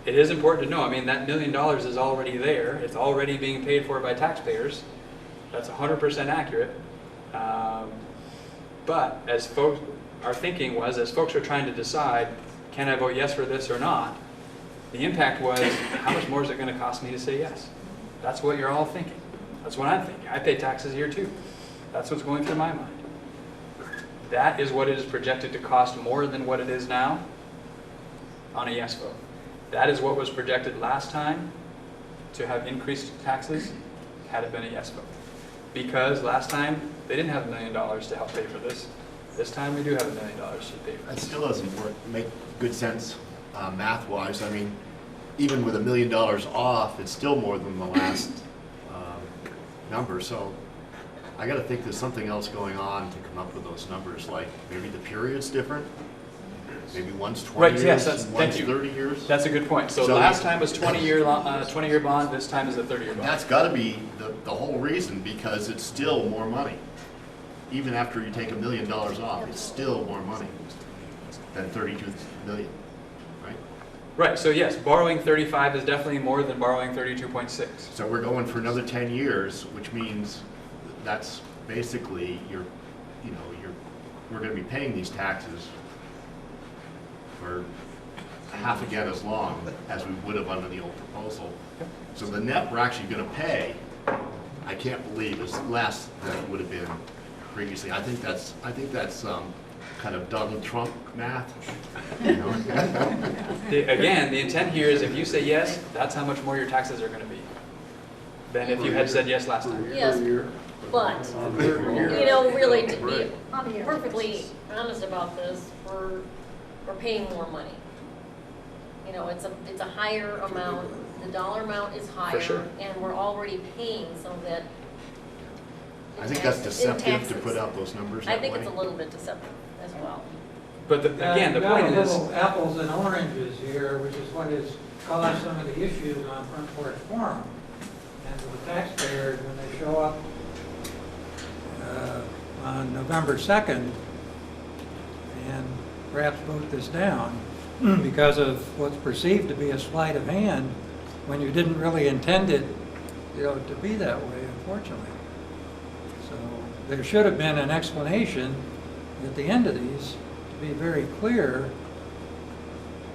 It is important to know, I mean, that $1 million is already there. It's already being paid for by taxpayers. That's 100% accurate. But as folks, our thinking was, as folks are trying to decide, can I vote yes for this or not, the impact was, how much more is it going to cost me to say yes? That's what you're all thinking. That's what I'm thinking. I pay taxes here too. That's what's going through my mind. That is what it is projected to cost more than what it is now on a yes vote. That is what was projected last time to have increased taxes had it been a yes vote. Because last time they didn't have $1 million to help pay for this. This time we do have $1 million to pay for That this. still doesn't make good sense math-wise. I mean, even with $1 million off, it's still more than the last number. So I got to think there's something else going on to come up with those numbers. Like maybe the period's different. Maybe one's 20 years, Yes, and one's 30 years. That's a good point. So last time was 20-year bond. This time is a 30-year bond. That's got to be the whole reason, because it's still more money. Even after you take $1 million off, it's still more money than 32 million, right? Right. So yes, borrowing 35 is definitely more than borrowing 32.6. So we're going for another 10 years, which means that's basically we're going to be paying these taxes for half again as long as we would have under the old proposal. So the net we're actually going to pay, I can't believe, is less than it would have been previously. I think that's kind of Donald Trump math. You know? Again, the intent here is if you say yes, that's how much more your taxes are going to be than if you had said yes last time. Yes, but, you know, really, to be perfectly honest about this, we're paying more money. You know, it's a higher amount, the dollar amount is higher, sure. and we're already paying some of that. I think that's deceptive to put out those numbers that I think way. it's a little bit deceptive as well. But again, the point is, apples and oranges here, which is what has caused some of the issues on Front Porch Forum. And the taxpayers, when they show up on November 2nd and perhaps vote this down because of what's perceived to be a sleight of hand when you didn't really intend it, you know, to be that way, unfortunately. So there should have been an explanation at the end of these to be very clear,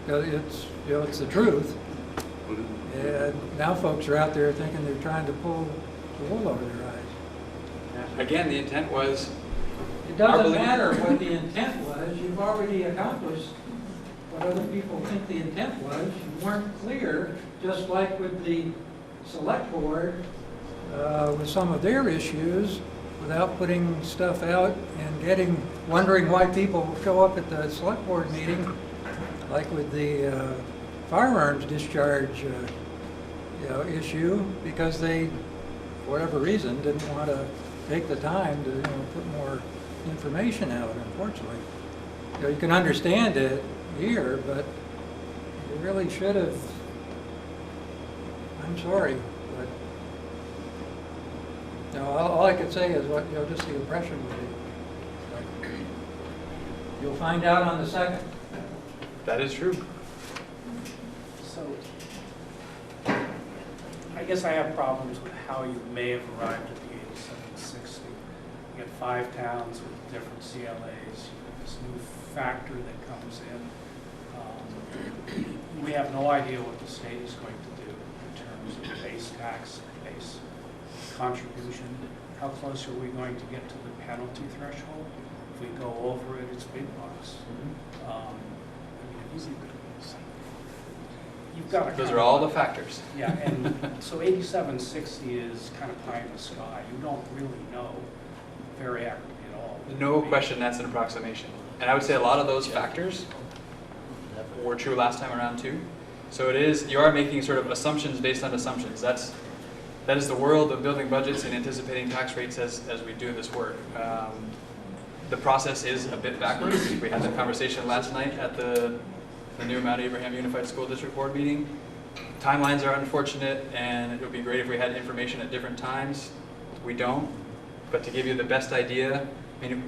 because it's the truth. And now folks are out there thinking they're trying to pull the wool over their eyes. again, the intent was. It doesn't matter what the intent was. You've already accomplished what other people think the intent was. You weren't clear, just like with the select board, with some of their issues, without putting stuff out and wondering why people show up at the select board meeting, like with the firearms discharge issue, because they, for whatever reason, didn't want to take the time to put more information out, unfortunately. You can understand it here, but you really should have, I'm sorry, but all I could say is what just the impression would be. You'll find out on the 2nd. That is true. So, I guess I have problems with how you may have arrived at the 8760. You get 5 towns with different CLAs, this new factor that comes in. We have no idea what the state is going to do in terms of base tax, base contribution. How close are we going to get to the penalty threshold? If we go over it, it's big bucks. You've got Those are all the factors. Yeah, and so 8760 is kind of pie in the sky. You don't really know very accurately at all. No question that's an approximation. And I would say a lot of those factors were true last time around too. So it is, you are making sort of assumptions based on assumptions. That is the world of building budgets and anticipating tax rates as we do this work. The process is a bit backwards. We had that conversation last night at the new Mount Abraham Unified School District Board meeting. Timelines are unfortunate, and it would be great if we had information at different times. We don't. But to give you the best idea, I mean,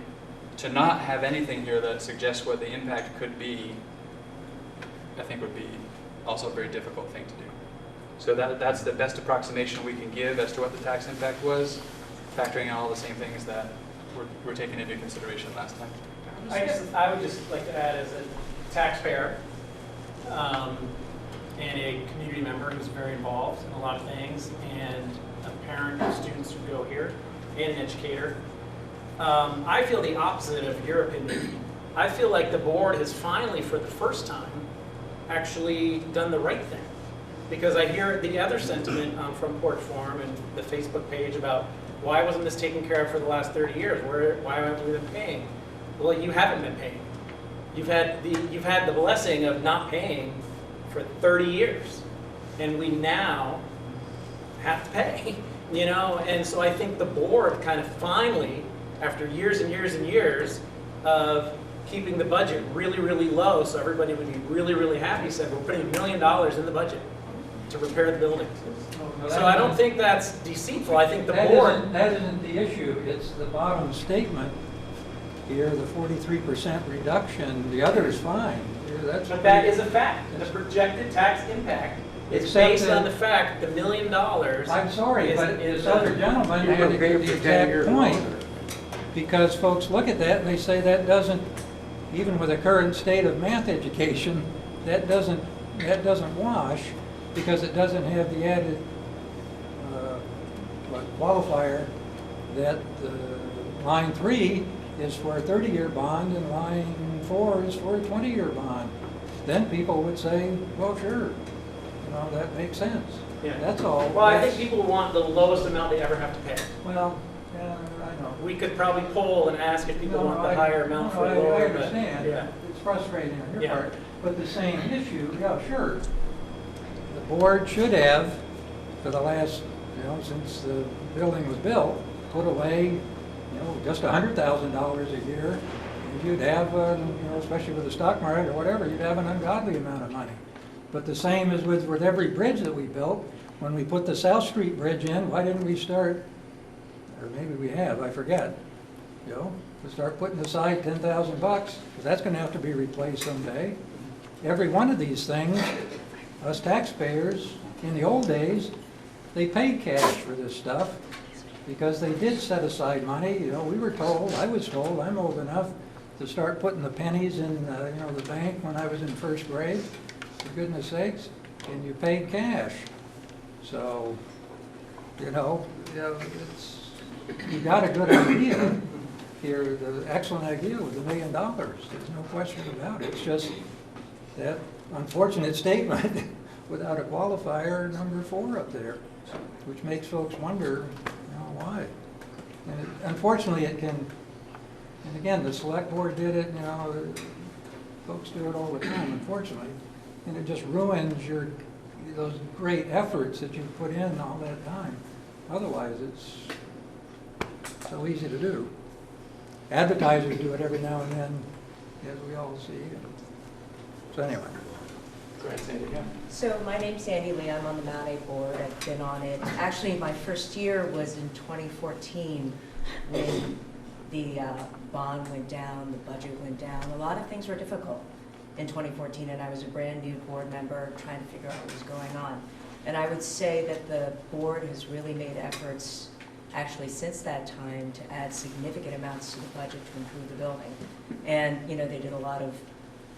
to not have anything here that suggests what the impact could be, I think would be also a very difficult thing to do. So that's the best approximation we can give as to what the tax impact was, factoring in all the same things that were taken into consideration last time. I guess I would just like to add, as a taxpayer and a community member who's very involved in a lot of things, and a parent of students who go here, and an educator, I feel the opposite of your opinion. I feel like the board has finally, for the first time, actually done the right thing. Because I hear the other sentiment from Port Forum and the Facebook page about why wasn't this taken care of for the last 30 years? Why haven't we been paying? Well, you haven't been paying. You've had the blessing of not paying for 30 years, and we now have to pay. You know, and so I think the board kind of finally, after years and years and years of keeping the budget really, really low, so everybody would be really, really happy, said we're putting $1 million in the budget to repair the building. So I don't think that's deceitful. I think the board... That isn't the issue. It's the bottom statement here, the 43% reduction. The other is fine. But that is a fact. The projected tax impact is based on the fact the $1 million... I'm sorry, but this other gentleman had the exact point, because folks look at that and they say that doesn't, even with the current state of math education, that doesn't wash, because it doesn't have the added qualifier that line 3 is for a 30-year bond and line 4 is for a 20-year bond. Then people would say, well, sure, you know, that makes sense. Yeah. That's all. Well, I think people want the lowest amount they ever have to pay. Well, yeah, I know. We could probably poll and ask if people want the higher amount for the lower. I understand. Yeah. It's frustrating on your Yeah. part. But the same issue, yeah, sure. The board should have, for the last, since the building was built, put away, just $100,000 a year. And you'd have, especially with the stock market or whatever, you'd have an ungodly amount of money. But the same as with every bridge that we built. When we put the South Street Bridge in, why didn't we start, or maybe we have, I forget, to start putting aside $10,000, because that's going to have to be replaced someday. Every one of these things, us taxpayers, in the old days, they paid cash for this stuff because they did set aside money. We were told, I was told, I'm old enough to start putting the pennies in, the bank when I was in first grade, for goodness sakes, and you paid cash. So, you got a good idea here, the excellent idea with $1 million. There's no question about it. It's just that unfortunate statement without a qualifier, number 4 up there, which makes folks wonder, why. And unfortunately, it can, and again, the select board did it, folks do it all the time, unfortunately, and it just ruins those great efforts that you put in all that time. Otherwise, it's so easy to do. Advertisers do it every now and then, as we all see. So anyway. Go ahead, Sandy. Yeah. So my name's Sandy Lee. I'm on the Mount A board. I've been on it. Actually, my first year was in 2014 when the bond went down, the budget went down. A lot of things were difficult in 2014, and I was a brand new board member trying to figure out what was going on. And I would say that the board has really made efforts actually since that time to add significant amounts to the budget to improve the building. And they did a lot of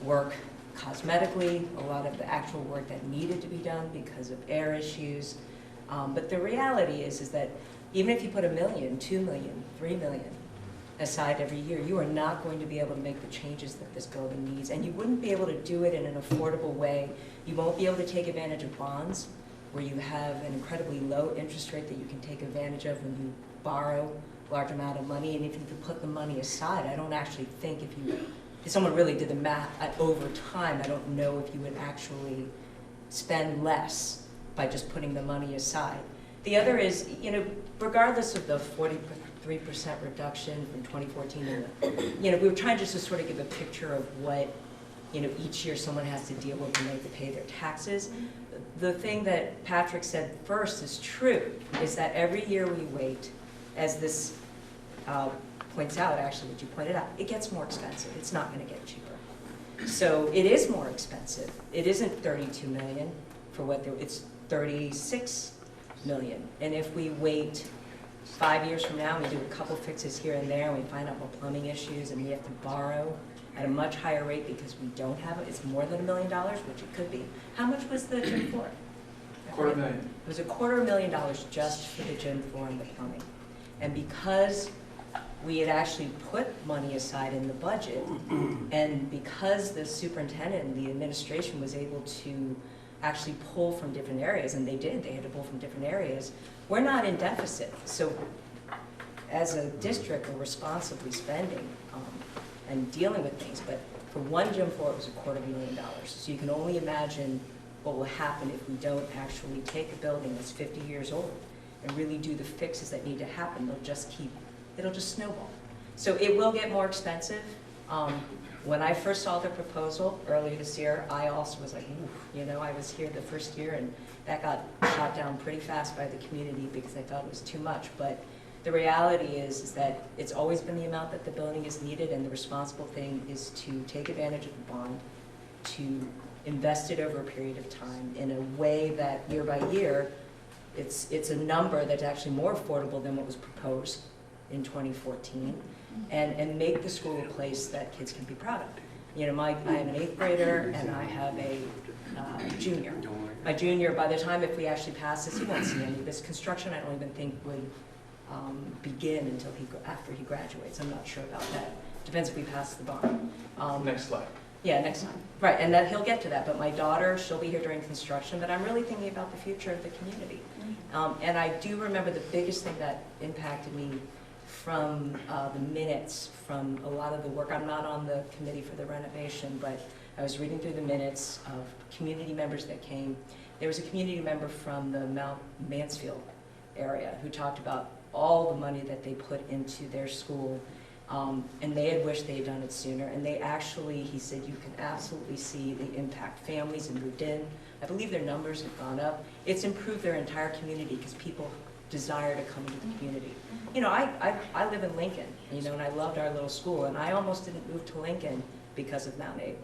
work cosmetically, a lot of the actual work that needed to be done because of air issues. But the reality is that even if you put $1 million, $2 million, $3 million aside every year, you are not going to be able to make the changes that this building needs. And you wouldn't be able to do it in an affordable way. You won't be able to take advantage of bonds where you have an incredibly low interest rate that you can take advantage of when you borrow a large amount of money. And if you could put the money aside, I don't actually think if someone really did the math over time, I don't know if you would actually spend less by just putting the money aside. The other is, you know, regardless of the 43% reduction from 2014, and you know, we were trying just to sort of give a picture of what, you know, each year someone has to deal with when they have to pay their taxes. The thing that Patrick said first is true, is that every year we wait, as this points out, actually, what you pointed out, it gets more expensive. It's not going to get cheaper. So it is more expensive. It isn't 32 million for what it's 36 million. And if we wait 5 years from now, we do a couple fixes here and there, and we find out more plumbing issues, and we have to borrow at a much higher rate because we don't have it. It's more than $1 million, which it could be. How much was the gym floor? $250,000. It was $250,000 just for the gym floor and the plumbing. And because we had actually put money aside in the budget, and because the superintendent and the administration was able to actually pull from different areas, and they did, they had to pull from different areas, we're not in deficit. So as a district, we're responsibly spending and dealing with things, but for one gym floor, it was $250,000. So you can only imagine what will happen if we don't actually take a building that's 50 years old and really do the fixes that need to happen. It'll just snowball. So it will get more expensive. When I first saw the proposal earlier this year, I also was like, oof, you know, I was here the first year, and that got shot down pretty fast by the community because I thought it was too much. But the reality is that it's always been the amount that the building is needed, and the responsible thing is to take advantage of the bond, to invest it over a period of time in a way that year by year, it's a number that's actually more affordable than what was proposed in 2014, and make the school a place that kids can be proud of. You know, I have an 8th grader and I have a junior. My junior, by the time if we actually pass this, he won't see any of this construction. I don't even think would begin until after he graduates. I'm not sure about that. Depends if we pass the bond. Next slide. Yeah, next time. Right, and that he'll get to that. But my daughter, she'll be here during construction, but I'm really thinking about the future of the community. And I do remember the biggest thing that impacted me from the minutes from a lot of the work. I'm not on the committee for the renovation, but I was reading through the minutes of community members that came. There was a community member from the Mount Mansfield area who talked about all the money that they put into their school, and they had wished they had done it sooner. And they actually, he said, you can absolutely see the impact. Families have moved in. I believe their numbers have gone up. It's improved their entire community because people desire to come into the community. You know, I live in Lincoln, you know, and I loved our little school, and I almost didn't move to Lincoln because of Mount Abe.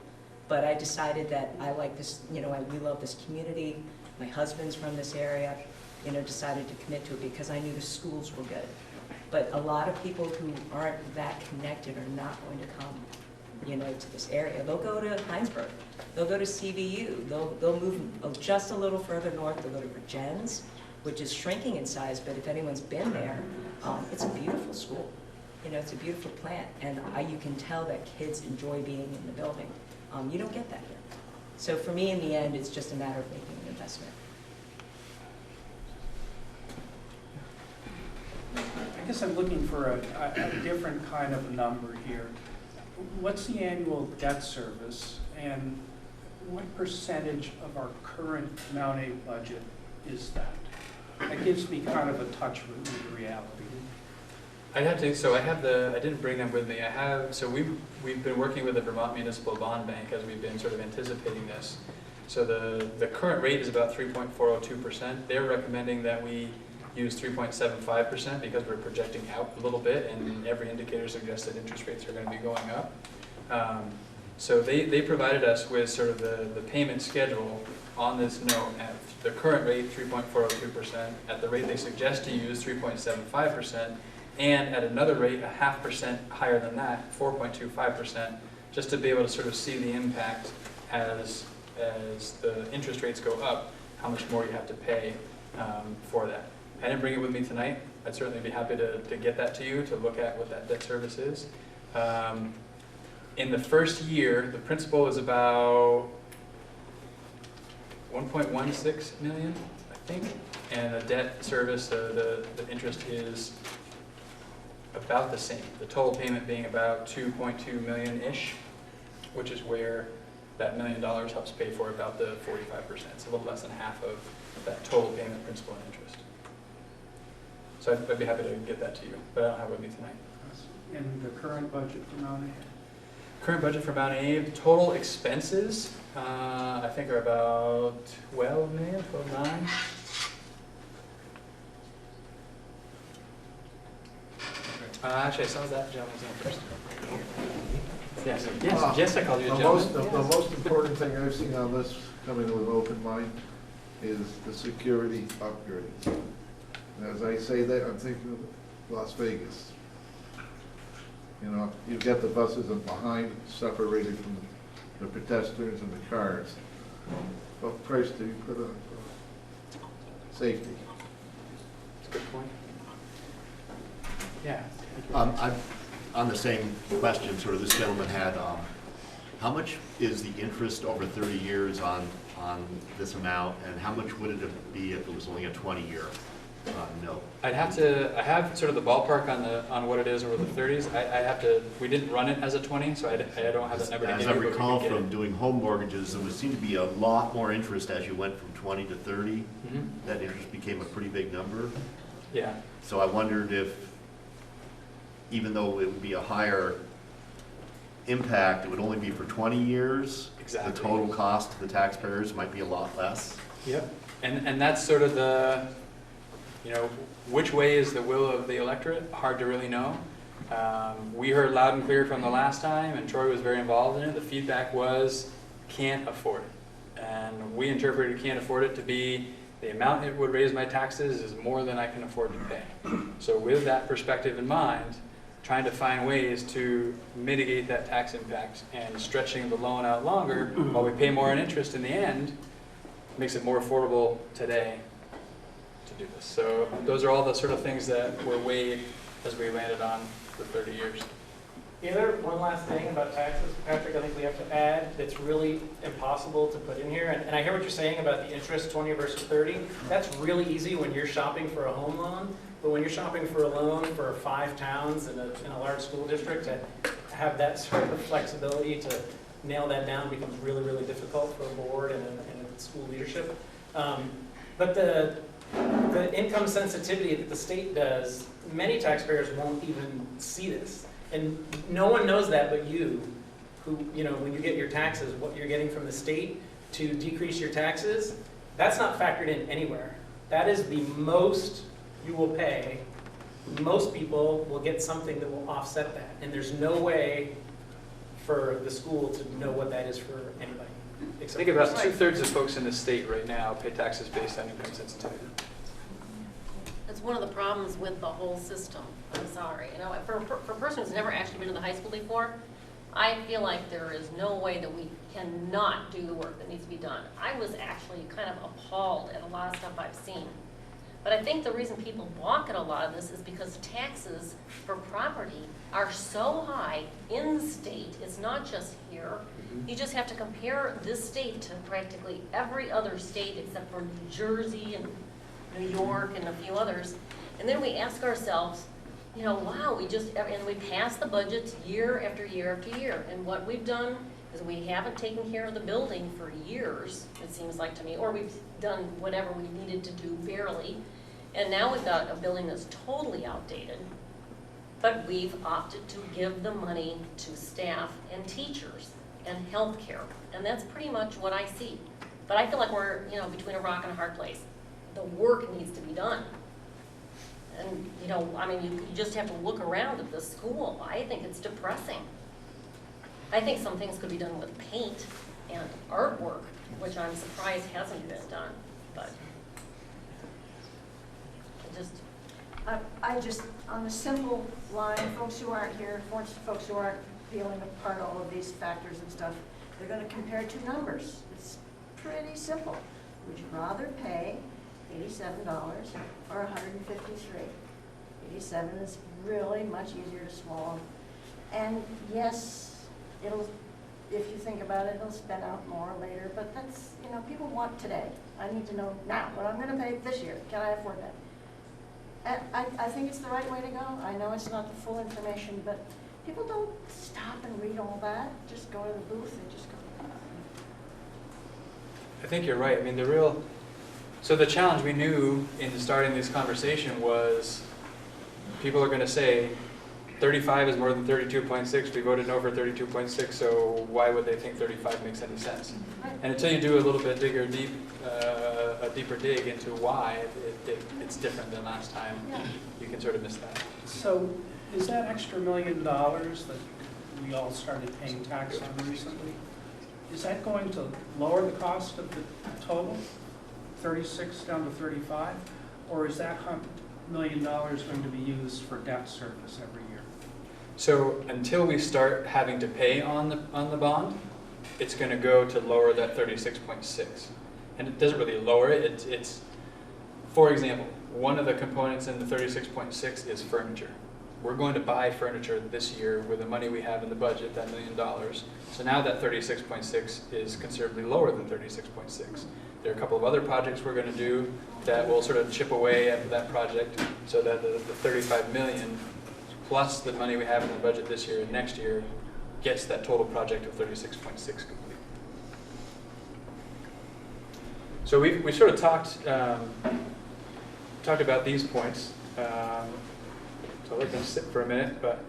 But I decided that I like this, you know, we love this community. My husband's from this area, you know, decided to commit to it because I knew the schools were good. But a lot of people who aren't that connected are not going to come, you know, to this area. They'll go to Heinsberg. They'll go to CVU. They'll move just a little further north. They'll go to Virgins, which is shrinking in size, but if anyone's been there, it's a beautiful school. You know, it's a beautiful plant, and you can tell that kids enjoy being in the building. You don't get that here. So for me, in the end, it's just a matter of making an investment. I guess I'm looking for a different kind of number here. What's the annual debt service, and what percentage of our current Mount A budget is that? That gives me kind of a touch with reality. I'd have to, so I didn't bring them with me. So we've been working with the Vermont Municipal Bond Bank as we've been sort of anticipating this. So the current rate is about 3.402%. They're recommending that we use 3.75% because we're projecting out a little bit, and every indicator suggests that interest rates are going to be going up. So they provided us with sort of the payment schedule on this note at the current rate, 3.402%, at the rate they suggest to use, 3.75%, and at another rate, 0.5% higher than that, 4.25%, just to be able to sort of see the impact as the interest rates go up, how much more you have to pay for that. I didn't bring it with me tonight. I'd certainly be happy to get that to you to look at what that debt service is. In the first year, the principal is about 1.16 million, I think, and the debt service, the interest is about the same. The total payment being about 2.2 million-ish, which is where that $1 million helps pay for about the 45%. It's a little less than half of that total payment, principal and interest. So I'd be happy to get that to you, but I don't have it with me tonight. And the current budget for Mount A? Current budget for Mount Abe, total expenses, I think are about 12 million, 12.9. Actually, I saw that gentleman's name first. Yes, yes, I called you a gentleman. The most important thing I've seen on this, coming with open mind, is the security upgrades. And as I say that, I'm thinking of Las Vegas. You know, you get the buses and behind, separated from the pedestrians and the cars. What price do you put on safety? That's a good point. Yeah. I'm on the same question, sort of this gentleman had, how much is the interest over 30 years on this amount, and how much would it be if it was only a 20-year note? I have sort of the ballpark on what it is over the 30s. We didn't run it as a 20, so I don't have that number to give you. As I recall from doing home mortgages, there would seem to be a lot more interest as you went from 20 to 30. Mm-hmm. That interest became a pretty big number. Yeah. So I wondered if, even though it would be a higher impact, it would only be for 20 years. Exactly. The total cost to the taxpayers might be a lot less. Yep. And that's sort of the, which way is the will of the electorate? Hard to really know. We heard loud and clear from the last time, and Troy was very involved in it. The feedback was, can't afford it. And we interpreted can't afford it to be the amount it would raise my taxes is more than I can afford to pay. So with that perspective in mind, trying to find ways to mitigate that tax impact and stretching the loan out longer while we pay more in interest in the end makes it more affordable today to do this. So those are all the sort of things that were weighed as we landed on the 30 years. One last thing about taxes, Patrick, I think we have to add that's really impossible to put in here. And I hear what you're saying about the interest 20 versus 30. That's really easy when you're shopping for a home loan. But when you're shopping for a loan for 5 towns in a large school district, to have that sort of flexibility to nail that down becomes really, really difficult for a board and a school leadership. But the income sensitivity that the state does, many taxpayers won't even see this. And no one knows that but you, who, when you get your taxes, what you're getting from the state to decrease your taxes, that's not factored in anywhere. That is the most you will pay. Most people will get something that will offset that. And there's no way for the school to know what that is for anybody. I think about 2/3 of folks in the state right now pay taxes based on income sensitivity. That's one of the problems with the whole system. I'm sorry. For a person who's never actually been to the high school before, I feel like there is no way that we cannot do the work that needs to be done. I was actually kind of appalled at a lot of stuff I've seen. But I think the reason people balk at a lot of this is because taxes for property are so high in the state. It's not just here. You just have to compare this state to practically every other state except for New Jersey and New York and a few others. And then we ask ourselves, wow, and we pass the budgets year after year after year. And what we've done is we haven't taken care of the building for years, it seems like to me, or we've done whatever we needed to do barely. And now we've got a building that's totally outdated, but we've opted to give the money to staff and teachers and healthcare. And that's pretty much what I see. But I feel like we're, between a rock and a hard place. The work needs to be done. And, you just have to look around at the school. I think it's depressing. I think some things could be done with paint and artwork, which I'm surprised hasn't been done, but I just, on a simple line, folks who aren't here, folks who aren't feeling a part of all of these factors and stuff, they're going to compare 2 numbers. It's pretty simple. Would you rather pay $87 or $153? 87 is really much easier to swallow. And yes, if you think about it, it'll spin out more later, but that's, people want today. I need to know now what I'm going to pay this year. Can I afford that? And I think it's the right way to go. I know it's not the full information, but people don't stop and read all that. Just go to the booth and just go. I think you're right. I mean, so the challenge we knew in starting this conversation was people are going to say 35 is more than 32.6. We voted no for 32.6, so why would they think 35 makes any sense? And until you do a little bit a deeper dig into why it's different than last time, you can sort of miss that. So is that extra $1 million that we all started paying tax on recently, is that going to lower the cost of the total, 36 down to 35? Or is that $1 million going to be used for debt service every year? So until we start having to pay on the bond, it's going to go to lower that 36.6. And it doesn't really lower it. It's, for example, one of the components in the 36.6 is furniture. We're going to buy furniture this year with the money we have in the budget, that $1 million. So now that 36.6 is considerably lower than 36.6. There are a couple of other projects we're going to do that will sort of chip away at that project, so that the 35 million plus the money we have in the budget this year and next year gets that total project of 36.6 complete. So we sort of talked about these points. So I'll let them sit for a minute, but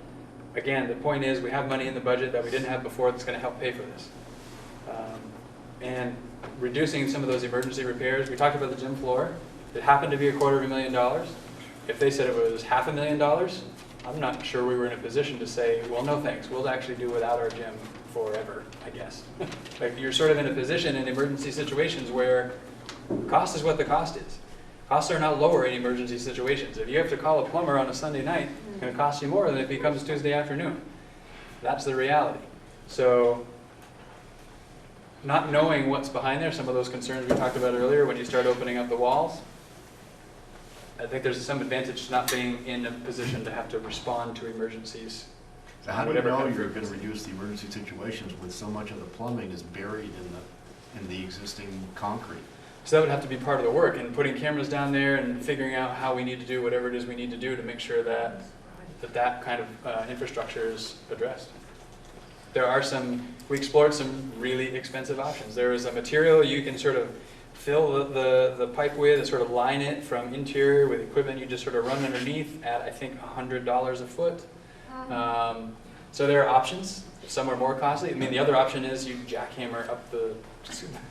again, the point is we have money in the budget that we didn't have before that's going to help pay for this. And reducing some of those emergency repairs, we talked about the gym floor. It happened to be $250,000. If they said it was $500,000, I'm not sure we were in a position to say, well, no thanks, we'll actually do without our gym forever, I guess. Like, you're sort of in a position in emergency situations where cost is what the cost is. Costs are not lower in emergency situations. If you have to call a plumber on a Sunday night, it's going to cost you more than if he comes Tuesday afternoon. That's the reality. So not knowing what's behind there, some of those concerns we talked about earlier, when you start opening up the walls, I think there's some advantage to not being in a position to have to respond to emergencies. So how do you know you're going to reduce the emergency situations when so much of the plumbing is buried in the existing concrete? So that would have to be part of the work, and putting cameras down there and figuring out how we need to do whatever it is we need to do to make sure that kind of infrastructure is addressed. There are we explored some really expensive options. There is a material you can sort of fill the pipe with and sort of line it from interior with equipment you just sort of run underneath at, I think, $100 a foot. So there are options. Some are more costly. I mean, the other option is you jackhammer up the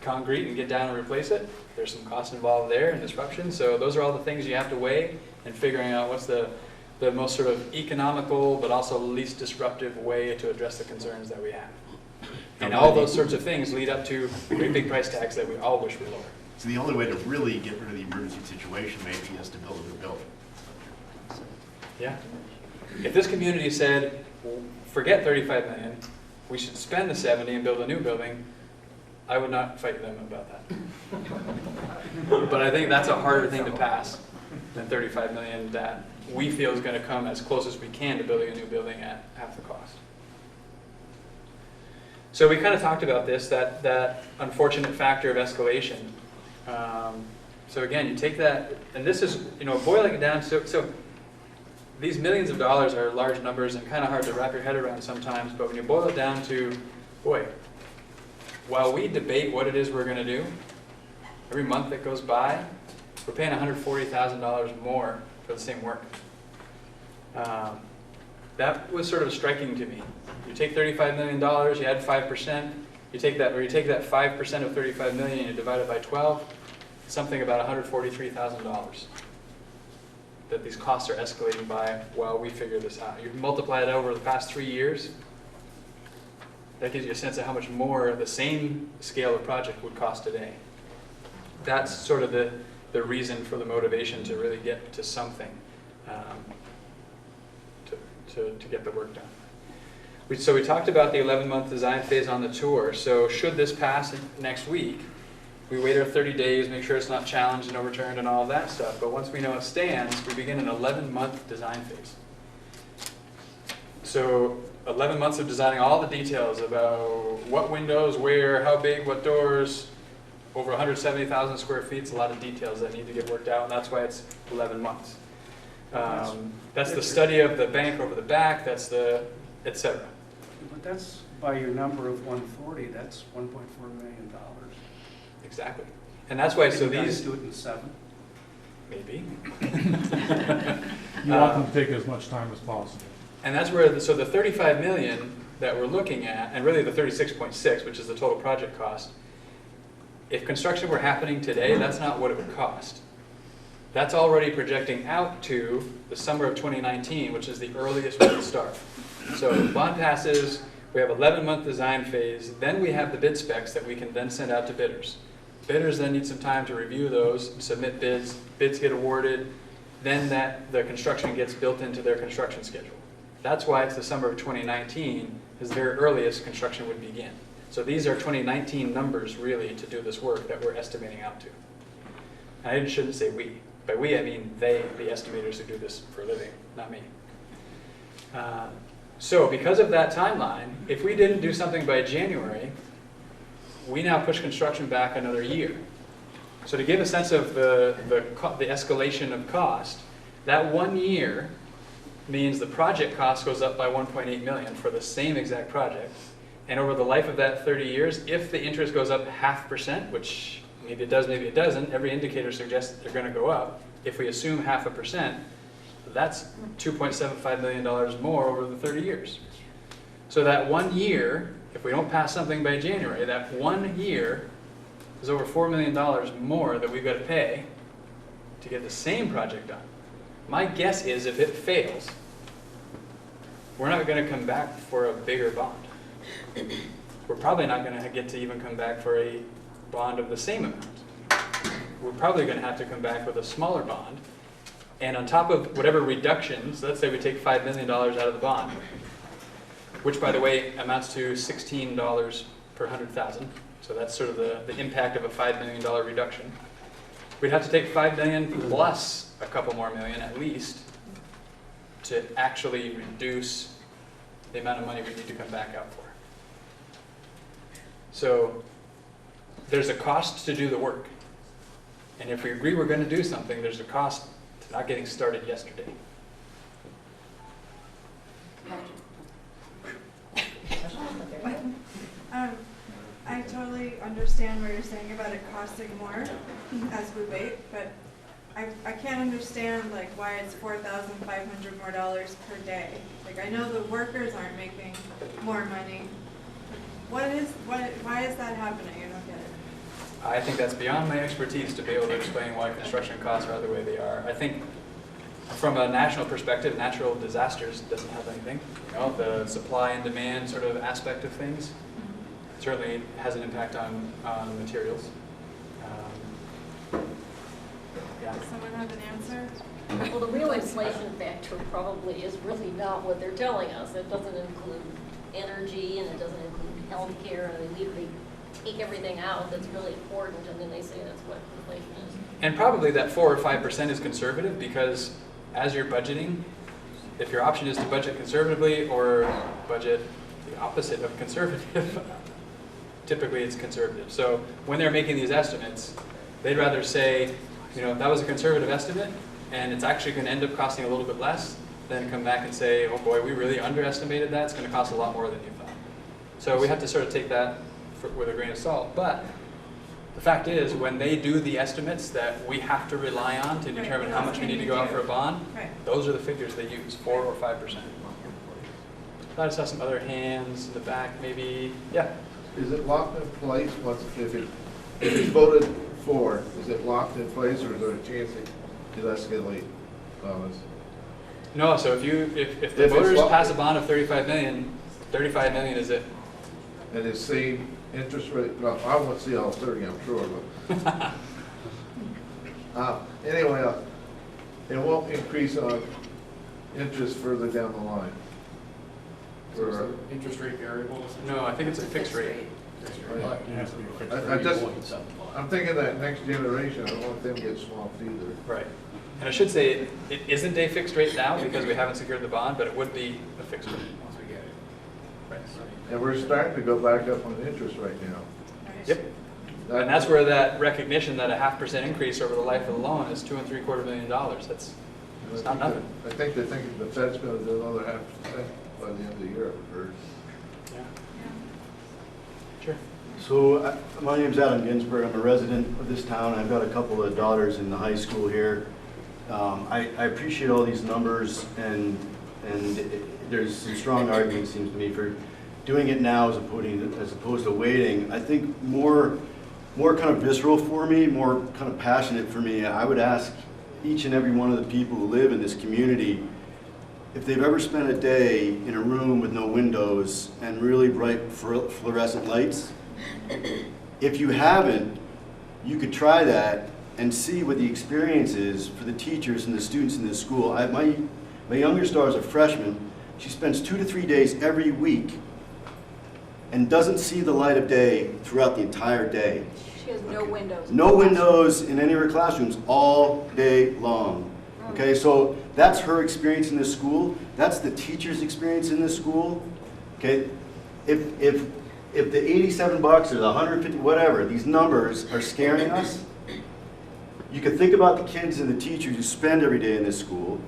concrete and get down and replace it. There's some cost involved there and disruption. So those are all the things you have to weigh in figuring out what's the most sort of economical but also least disruptive way to address the concerns that we have. And all those sorts of things lead up to pretty big price tags that we all wish were lower. So the only way to really get rid of the emergency situation maybe is to build a new building. Yeah. If this community said, forget 35 million, we should spend the 70 and build a new building, I would not fight them about that. But I think that's a harder thing to pass than 35 million that we feel is going to come as close as we can to building a new building at half the cost. So we kind of talked about this, that unfortunate factor of escalation. So again, you take that, and this is, boiling it down, so these millions of dollars are large numbers and kind of hard to wrap your head around sometimes, but when you boil it down to, boy, while we debate what it is we're going to do, every month that goes by, we're paying $140,000 more for the same work. That was sort of striking to me. You take $35 million, you add 5%, you take that 5% of 35 million and you divide it by 12, something about $143,000 that these costs are escalating by while we figure this out. You multiply it over the past 3 years, that gives you a sense of how much more the same scale of project would cost today. That's sort of the reason for the motivation to really get to something, to get the work done. So we talked about the 11-month design phase on the tour. So should this pass next week, we wait our 30 days, make sure it's not challenged and overturned and all of that stuff. But once we know it stands, we begin an 11-month design phase. So 11 months of designing all the details about what windows, where, how big, what doors, over 170,000 square feet. It's a lot of details that need to get worked out, and that's why it's 11 months. That's the study of the bank over the back, that's the, etc. But that's by your number of 140, that's $1.4 million. Exactly. And that's why, so Can you guys these, do it in 7? maybe. You want them to take as much time as possible. And that's where, so the 35 million that we're looking at, and really the 36.6, which is the total project cost, if construction were happening today, that's not what it would cost. That's already projecting out to the summer of 2019, which is the earliest we would start. So bond passes, we have 11-month design phase, then we have the bid specs that we can then send out to bidders. Bidders then need some time to review those, submit bids, bids get awarded, then the construction gets built into their construction schedule. That's why it's the summer of 2019 is the very earliest construction would begin. So these are 2019 numbers really to do this work that we're estimating out to. And I shouldn't say we. By we, I mean they, the estimators who do this for a living, not me. So because of that timeline, if we didn't do something by January, we now push construction back another year. So to give a sense of the escalation of cost, that 1 year means the project cost goes up by 1.8 million for the same exact project. And over the life of that 30 years, if the interest goes up 0.5%, which maybe it does, maybe it doesn't, every indicator suggests that they're going to go up. If we assume 0.5%, that's $2.75 million more over the 30 years. So that 1 year, if we don't pass something by January, that 1 year is over $4 million more that we've got to pay to get the same project done. My guess is if it fails, we're not going to come back for a bigger bond. We're probably not going to get to even come back for a bond of the same amount. We're probably going to have to come back with a smaller bond. And on top of whatever reductions, let's say we take $5 million out of the bond, which by the way amounts to $16 per 100,000. So that's sort of the impact of a $5 million reduction. We'd have to take $5 million plus a couple more million at least to actually reduce the amount of money we need to come back out for. So there's a cost to do the work. And if we agree we're going to do something, there's a cost to not getting started yesterday. I totally understand what you're saying about it costing more as we wait, but I can't understand like why it's $4,500 more per day. Like I know the workers aren't making more money. Why is that happening? I don't get it. I think that's beyond my expertise to be able to explain why construction costs are the way they are. I think from a national perspective, natural disasters doesn't have anything. You know, the supply and demand sort of aspect of things certainly has an impact on materials. Yeah. Does someone have an answer? Well, the real inflation factor probably is really not what they're telling us. It doesn't include energy and it doesn't include healthcare, and they take everything out that's really important, and then they say that's what inflation is. And probably that 4 or 5% is conservative because as you're budgeting, if your option is to budget conservatively or budget the opposite of conservative, typically it's conservative. So when they're making these estimates, they'd rather say, you know, that was a conservative estimate and it's actually going to end up costing a little bit less than come back and say, oh boy, we really underestimated that. It's going to cost a lot more than you thought. So we have to sort of take that with a grain of salt. But the fact is, when they do the estimates that we have to rely on to determine how much we need to go out for a bond, those are the figures they use, 4 or 5%. I just have some other hands in the back, maybe. Yeah. Is it locked in place once, if it's voted for, is it locked in place, or is there a chance it could escalate? No, so if the voters pass a bond of 35 million is it. And it's same interest rate, well, I won't see all 30, I'm sure, but. Anyway, it won't increase on interest further down the line. For interest rate variables? No, I think it's a fixed rate. I'm thinking that next generation, I don't want them to get swamped either. Right. And I should say, it isn't a fixed rate now because we haven't secured the bond, but it would be a fixed rate once we get it. Right. And we're starting to go back up on interest right now. Yep. And that's where that recognition that a 0.5% increase over the life of the loan is $2.75 million. That's not nothing. I think they're thinking the Fed's going to do another 0.5% by the end of the year, I've heard. Yeah. Sure. So my name's Adam Ginsberg. I'm a resident of this town. I've got a couple of daughters in the high school here. I appreciate all these numbers, and there's some strong arguments, seems to me, for doing it now as opposed to waiting. I think more kind of visceral for me, more kind of passionate for me, I would ask each and every one of the people who live in this community if they've ever spent a day in a room with no windows and really bright fluorescent lights. If you haven't, you could try that and see what the experience is for the teachers and the students in this school. My youngest daughter is a freshman. She spends 2 to 3 days every week and doesn't see the light of day throughout the entire day. She has no windows. No windows in any of her classrooms all day long. Okay, so that's her experience in this school. That's the teacher's experience in this school. Okay, if the $87 or the $150, whatever, these numbers are scaring us, you could think about the kids and the teachers who spend every day in this school.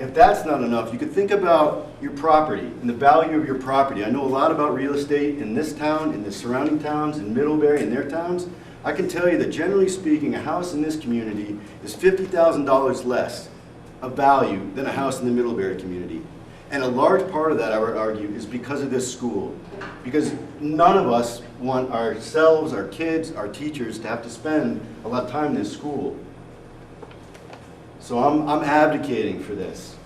If that's not enough, you could think about your property and the value of your property. I know a lot about real estate in this town, in the surrounding towns, in Middlebury and their towns. I can tell you that generally speaking, a house in this community is $50,000 less of value than a house in the Middlebury community. And a large part of that, I would argue, is because of this school. Because none of us want ourselves, our kids, our teachers to have to spend a lot of time in this school. So I'm advocating for this.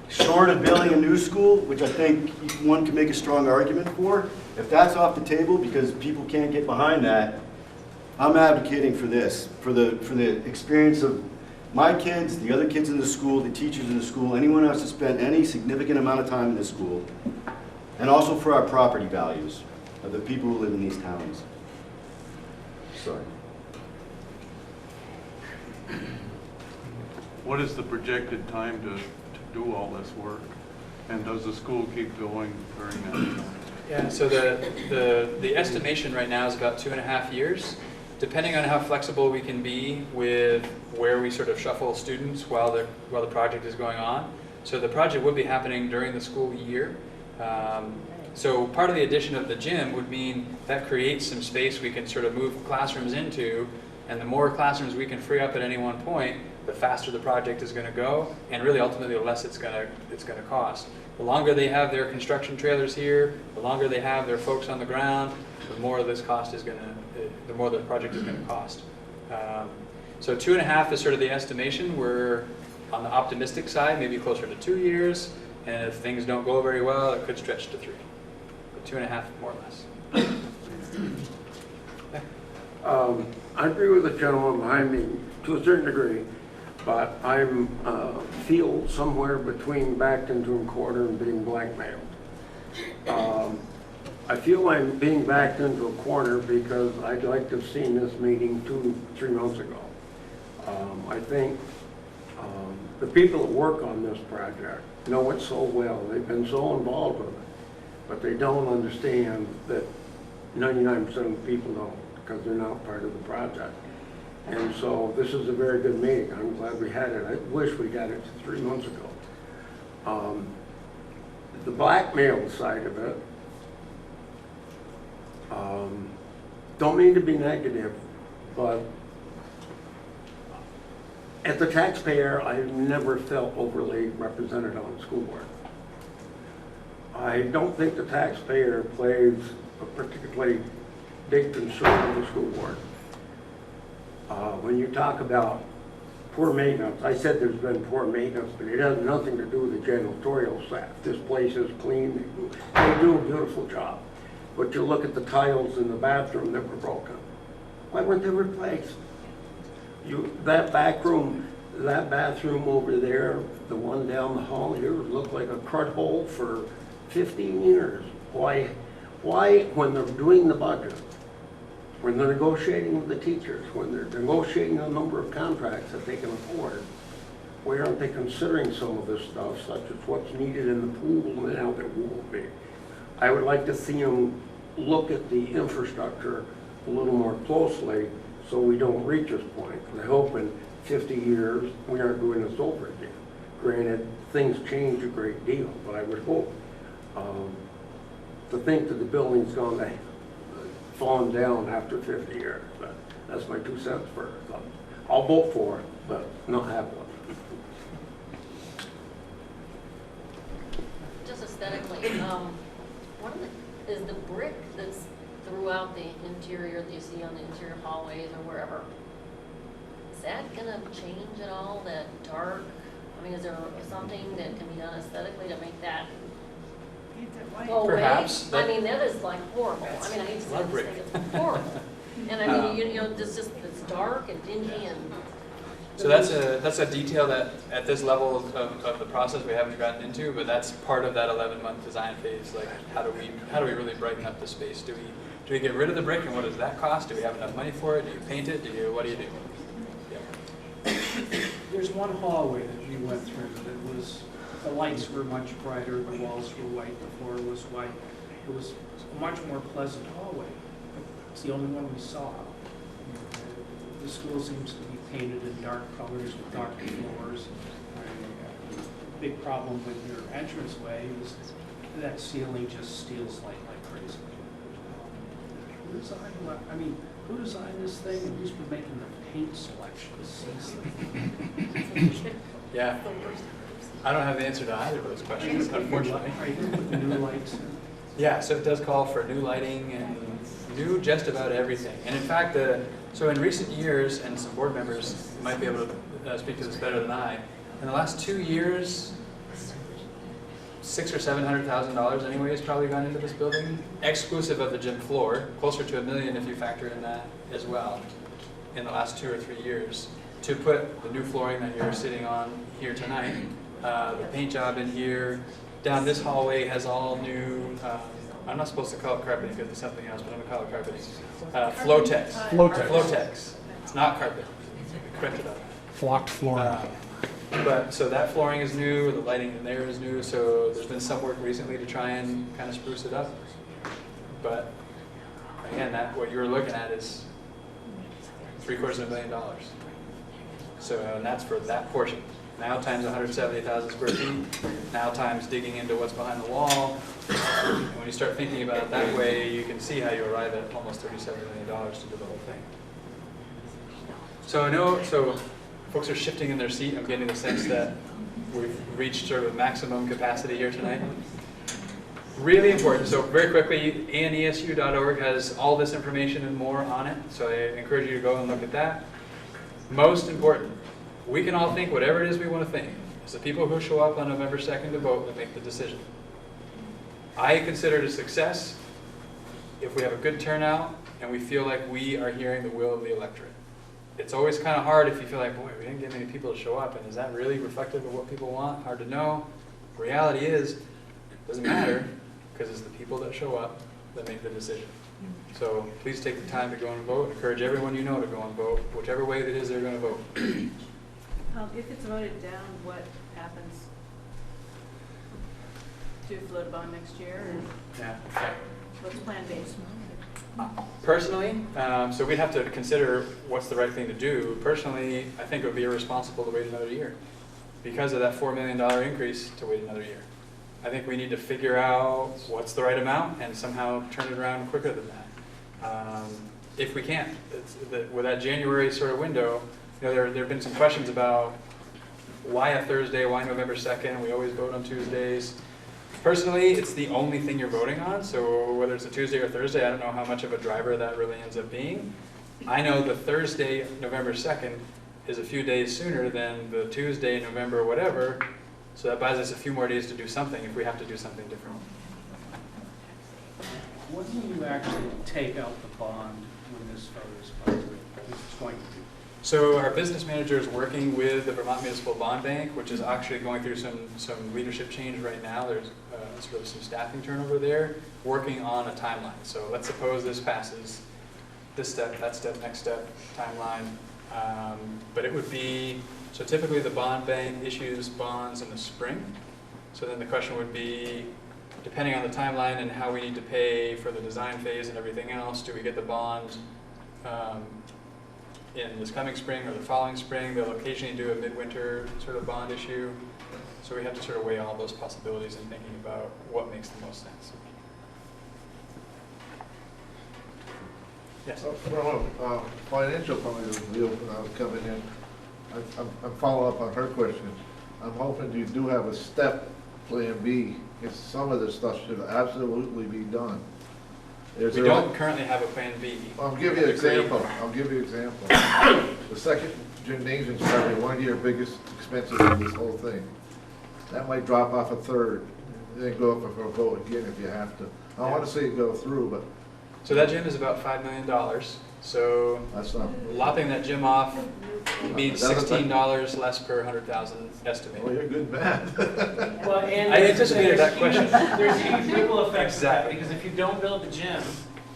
Short of building a new school, which I think one can make a strong argument for, if that's off the table because people can't get behind that, I'm advocating for this, for the experience of my kids, the other kids in the school, the teachers in the school, anyone else to spend any significant amount of time in this school, and also for our property values of the people who live in these towns. Sorry. What is the projected time to do all this work? And does the school keep going during that time? Yeah, so the estimation right now is about 2.5 years. Depending on how flexible we can be with where we sort of shuffle students while the project is going on. So the project would be happening during the school year. So part of the addition of the gym would mean that creates some space we can sort of move classrooms into, and the more classrooms we can free up at any one point, the faster the project is going to go, and really ultimately the less it's going to cost. The longer they have their construction trailers here, the longer they have their folks on the ground, the more this cost is going to, the more the project is going to cost. So 2.5 is sort of the estimation. We're on the optimistic side, maybe closer to 2 years, and if things don't go very well, it could stretch to 3. But 2.5 more or less. I agree with the gentleman behind me to a certain degree, but I feel somewhere between backed into a corner and being blackmailed. I feel I'm being backed into a corner because I'd like to have seen this meeting 2-3 months ago. I think the people that work on this project know it so well. They've been so involved with it, but they don't understand that 99% of the people don't, because they're not part of the project. And so this is a very good meeting. I'm glad we had it. I wish we got it 3 months ago. The blackmail side of it, don't mean to be negative, but as a taxpayer, I've never felt overly represented on the school board. I don't think the taxpayer plays a particularly big concern in the school board. When you talk about poor maintenance, I said there's been poor maintenance, but it has nothing to do with the janitorial staff. This place is clean. They do a beautiful job. But you look at the tiles in the bathroom that were broken. Why weren't they replaced? That bathroom over there, the one down the hall here, looked like a crud hole for 15 years. Why, when they're doing the budget, when they're negotiating with the teachers, when they're negotiating a number of contracts that they can afford, why aren't they considering some of this stuff, such as what's needed in the pool and how there will be? I would like to see them look at the infrastructure a little more closely so we don't reach this point. I hope in 50 years we aren't doing this over again. Granted, things change a great deal, but I would hope to think that the building's gone to fallen down after 50 years. But that's my 2 cents for it. I'll vote for it, but not have one. Just aesthetically, one of the, is the brick that's throughout the interior that you see on the interior hallways or wherever, is that gonna change at all, that dark? I mean, is there something that can be done aesthetically to make that go away? Perhaps. I mean, that is like horrible. I mean, I hate to say this thing, it's horrible. And I mean, you know, it's just, it's dark and dingy and. So that's a detail that at this level of the process we haven't gotten into, but that's part of that 11-month design phase. Like, how do we really brighten up the space? Do we get rid of the brick, and what does that cost? Do we have enough money for it? Do you paint it? What do you do? Yeah. There's one hallway that we went through that was, the lights were much brighter, the walls were white, the floor was white. It was a much more pleasant hallway. It's the only one we saw. The school seems to be painted in dark colors with dark floors. Big problem with your entranceway is that ceiling just steals light like crazy. Who designed this thing, and who's been making the paint selections? Yeah. I don't have the answer to either of those questions, unfortunately. Are you going to put the new lights in? Yeah, so it does call for new lighting and new just about everything. And in fact, so in recent years, and some board members might be able to speak to this better than I, in the last 2 years, $600,000 or $700,000 anyway has probably gone into this building, exclusive of the gym floor, closer to $1 million if you factor in that as well, in the last 2 or 3 years, to put the new flooring that you're sitting on here tonight, the paint job in here, down this hallway has all new, I'm not supposed to call it carpeting because it's something else, but I'm going to call it carpeting. Flotex. Flotex. It's not carpet. Corrected up. Flocked flooring. But so that flooring is new, the lighting in there is new, so there's been some work recently to try and kind of spruce it up. But again, what you were looking at is $750,000. So, and that's for that portion. Now times 170,000 square feet, now times digging into what's behind the wall. And when you start thinking about it that way, you can see how you arrive at almost $37 million to do the whole thing. So I know, so folks are shifting in their seat. I'm getting the sense that we've reached sort of maximum capacity here tonight. Really important. So very quickly, anesu.org has all this information and more on it. So I encourage you to go and look at that. Most important, we can all think whatever it is we want to think. It's the people who show up on November 2nd to vote that make the decision. I consider it a success if we have a good turnout and we feel like we are hearing the will of the electorate. It's always kind of hard if you feel like, boy, we didn't get many people to show up, and is that really reflective of what people want? Hard to know. The reality is, it doesn't matter, because it's the people that show up that make the decision. So please take the time to go and vote. Encourage everyone you know to go and vote, whichever way it is they're going to vote. If it's voted down, what happens? Do you float a bond next year? Or Yeah. what's plan B? Personally, so we'd have to consider what's the right thing to do. Personally, I think it would be irresponsible to wait another year because of that $4 million increase to wait another year. I think we need to figure out what's the right amount and somehow turn it around quicker than that. If we can. With that January sort of window, you know, there have been some questions about why a Thursday, why November 2nd? We always vote on Tuesdays. Personally, it's the only thing you're voting on, so whether it's a Tuesday or Thursday, I don't know how much of a driver that really ends up being. I know the Thursday, November 2nd, is a few days sooner than the Tuesday, November whatever, so that buys us a few more days to do something if we have to do something different. When will you actually take out the bond when this vote is positive? It's going to be. So our business manager is working with the Vermont Municipal Bond Bank, which is actually going through some leadership change right now. There's sort of some staffing turnover there, working on a timeline. So let's suppose this passes, this step, that step, next step, timeline. But it would be, so typically the bond bank issues bonds in the spring. So then the question would be, depending on the timeline and how we need to pay for the design phase and everything else, do we get the bond in this coming spring or the following spring? They'll occasionally do a midwinter sort of bond issue. So we have to sort of weigh all those possibilities in thinking about what makes the most sense. Yes. From a financial point of view, when I was coming in, I'm following up on her question. I'm hoping you do have a step plan B, if some of this stuff should absolutely be done. We don't currently have a plan B. I'll give you an example. The second gymnasium is probably one of your biggest expenses in this whole thing. That might drop off a third, then go up for a vote again if you have to. I want to see it go through, but. So that gym is about $5 million. So that's not lopping that gym off means $16 less per 100,000 estimated. Well, you're good math. Well, and I anticipated that question. There's huge ripple effects to that, because if you don't build the gym,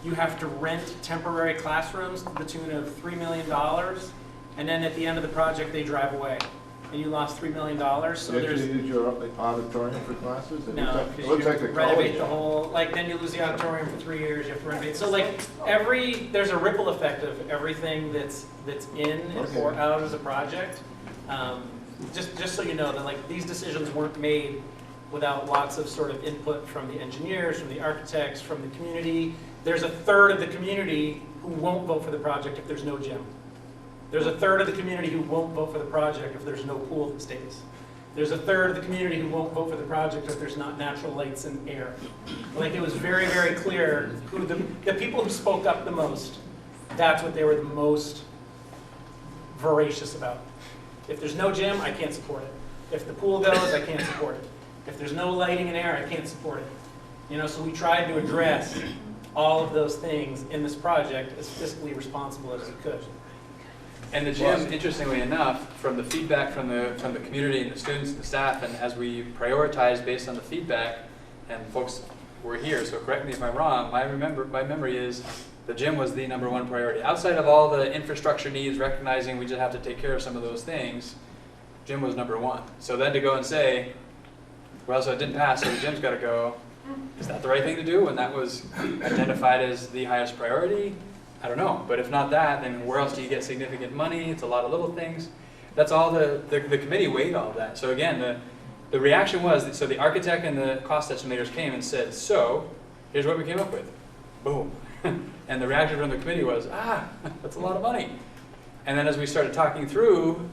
you have to rent temporary classrooms to the tune of $3 million, and then at the end of the project, they drive away, and you lost $3 million. So You there's actually use your auditorium for classes? It no, looks because like you a renovate college. the whole, like, then you lose the auditorium for 3 years, you have to renovate. So like, there's a ripple effect of everything that's in or out as a project. Just so you know, that like, these decisions weren't made without lots of sort of input from the engineers, from the architects, from the community. There's a third of the community who won't vote for the project if there's no gym. There's a third of the community who won't vote for the project if there's no pool that stays. There's a third of the community who won't vote for the project if there's not natural lights and air. Like, it was very, very clear who the people who spoke up the most, that's what they were the most voracious about. If there's no gym, I can't support it. If the pool goes, I can't support it. If there's no lighting and air, I can't support it. You know, so we tried to address all of those things in this project as fiscally responsible as we could. And the gym, interestingly enough, from the feedback from the community and the students and the staff, and as we prioritized based on the feedback, and folks were here, so correct me if I'm wrong, my memory is the gym was the #1 priority. Outside of all the infrastructure needs, recognizing we just have to take care of some of those things, gym was #1. So then to go and say, well, so it didn't pass, so the gym's got to go, is that the right thing to do when that was identified as the highest priority? I don't know, but if not that, then where else do you get significant money? It's a lot of little things. That's all the committee weighed all of that. So again, the reaction was, so the architect and the cost estimators came and said, so here's what we came up with. Boom. And the reaction from the committee was, that's a lot of money. And then as we started talking through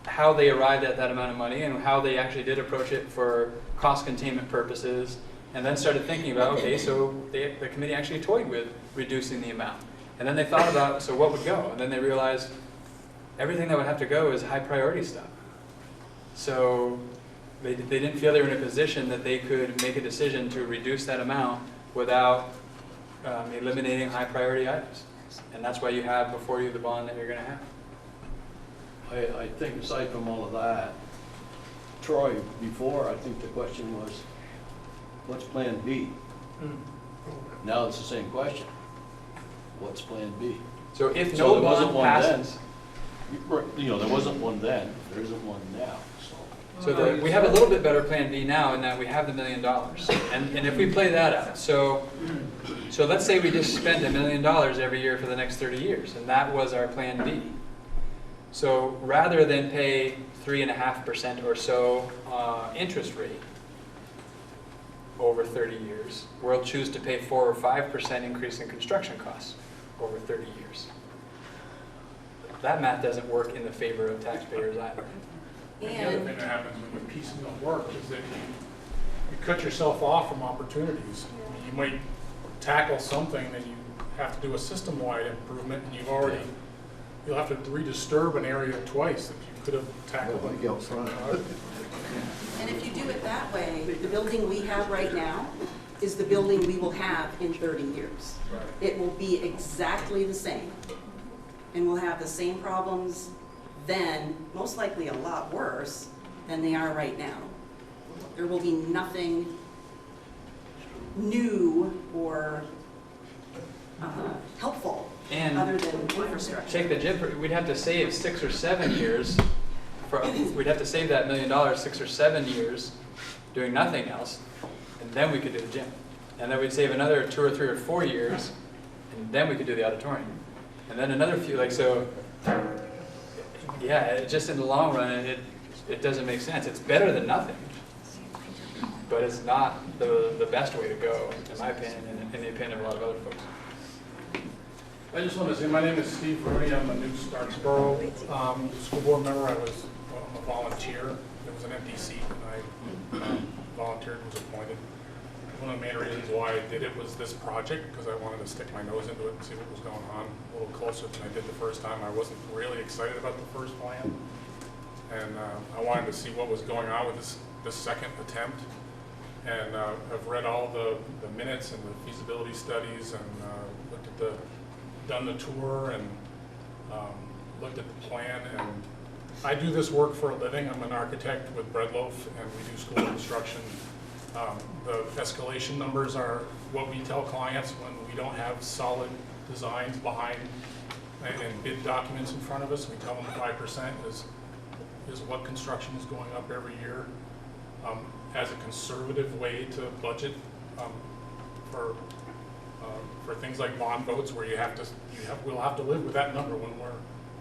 how they arrived at that amount of money and how they actually did approach it for cost containment purposes, and then started thinking about, okay, so the committee actually toyed with reducing the amount. And then they thought about, so what would go? And then they realized everything that would have to go is high priority stuff. So they didn't feel they were in a position that they could make a decision to reduce that amount without eliminating high priority items. And that's why you have before you the bond that you're going to have. I think aside from all of that, Troy, before, I think the question was, what's plan B? Now it's the same question. What's plan B? So if So no there wasn't bond one passes, You know, there wasn't one then, there isn't one now, so. so we have a little bit better plan B now in that we have the $1 million. And if we play that out, so let's say we just spend $1 million every year for the next 30 years, and that was our plan B. So rather than pay 3.5% or so interest rate over 30 years, we'll choose to pay 4 or 5% increase in construction costs over 30 years. That math doesn't work in the favor of taxpayers either. The other thing that happens when you piecemeal work is that you cut yourself off from opportunities. You might tackle something, then you have to do a system-wide improvement, and you'll have to redisturb an area twice that you could have tackled. And if you do it that way, the building we have right now is the building we will have in 30 years. Right. It will be exactly the same. And we'll have the same problems then, most likely a lot worse than they are right now. There will be nothing new or helpful other than infrastructure. Take the gym, we'd have to save 6 or 7 years. We'd have to save that $1 million 6 or 7 years doing nothing else, and then we could do the gym. And then we'd save another 2 or 3 or 4 years, and then we could do the auditorium. And then another few, yeah, just in the long run, it doesn't make sense. It's better than nothing, but it's not the best way to go, in my opinion, and in the opinion of a lot of other folks. I just want to say, my name is Steve Rooney. I'm a new Starksboro school board member. I'm a volunteer. There was an empty seat, and I volunteered and was appointed. One of the main reasons why I did it was this project, because I wanted to stick my nose into it and see what was going on a little closer than I did the first time. I wasn't really excited about the first plan, and I wanted to see what was going on with this second attempt. And I've read all the minutes and the feasibility studies, and looked at done the tour, and looked at the plan. And I do this work for a living. I'm an architect with Breadloaf, and we do school construction. The escalation numbers are what we tell clients when we don't have solid designs behind and bid documents in front of us. We tell them 5% is what construction is going up every year. As a conservative way to budget for things like bond votes, where we'll have to live with that number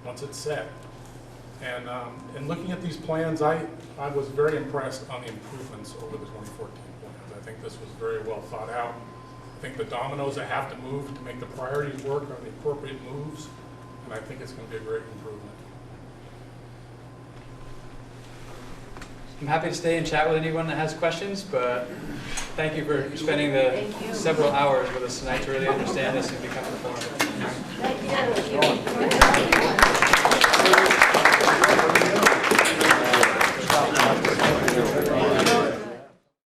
once it's set. And looking at these plans, I was very impressed on the improvements over the 2014 plans. I think this was very well thought out. I think the dominoes that have to move to make the priorities work are the appropriate moves, and I think it's going to be a great improvement. I'm happy to stay and chat with anyone that has questions, but thank you for spending the several hours with us tonight to really understand this and become informed. Thank you.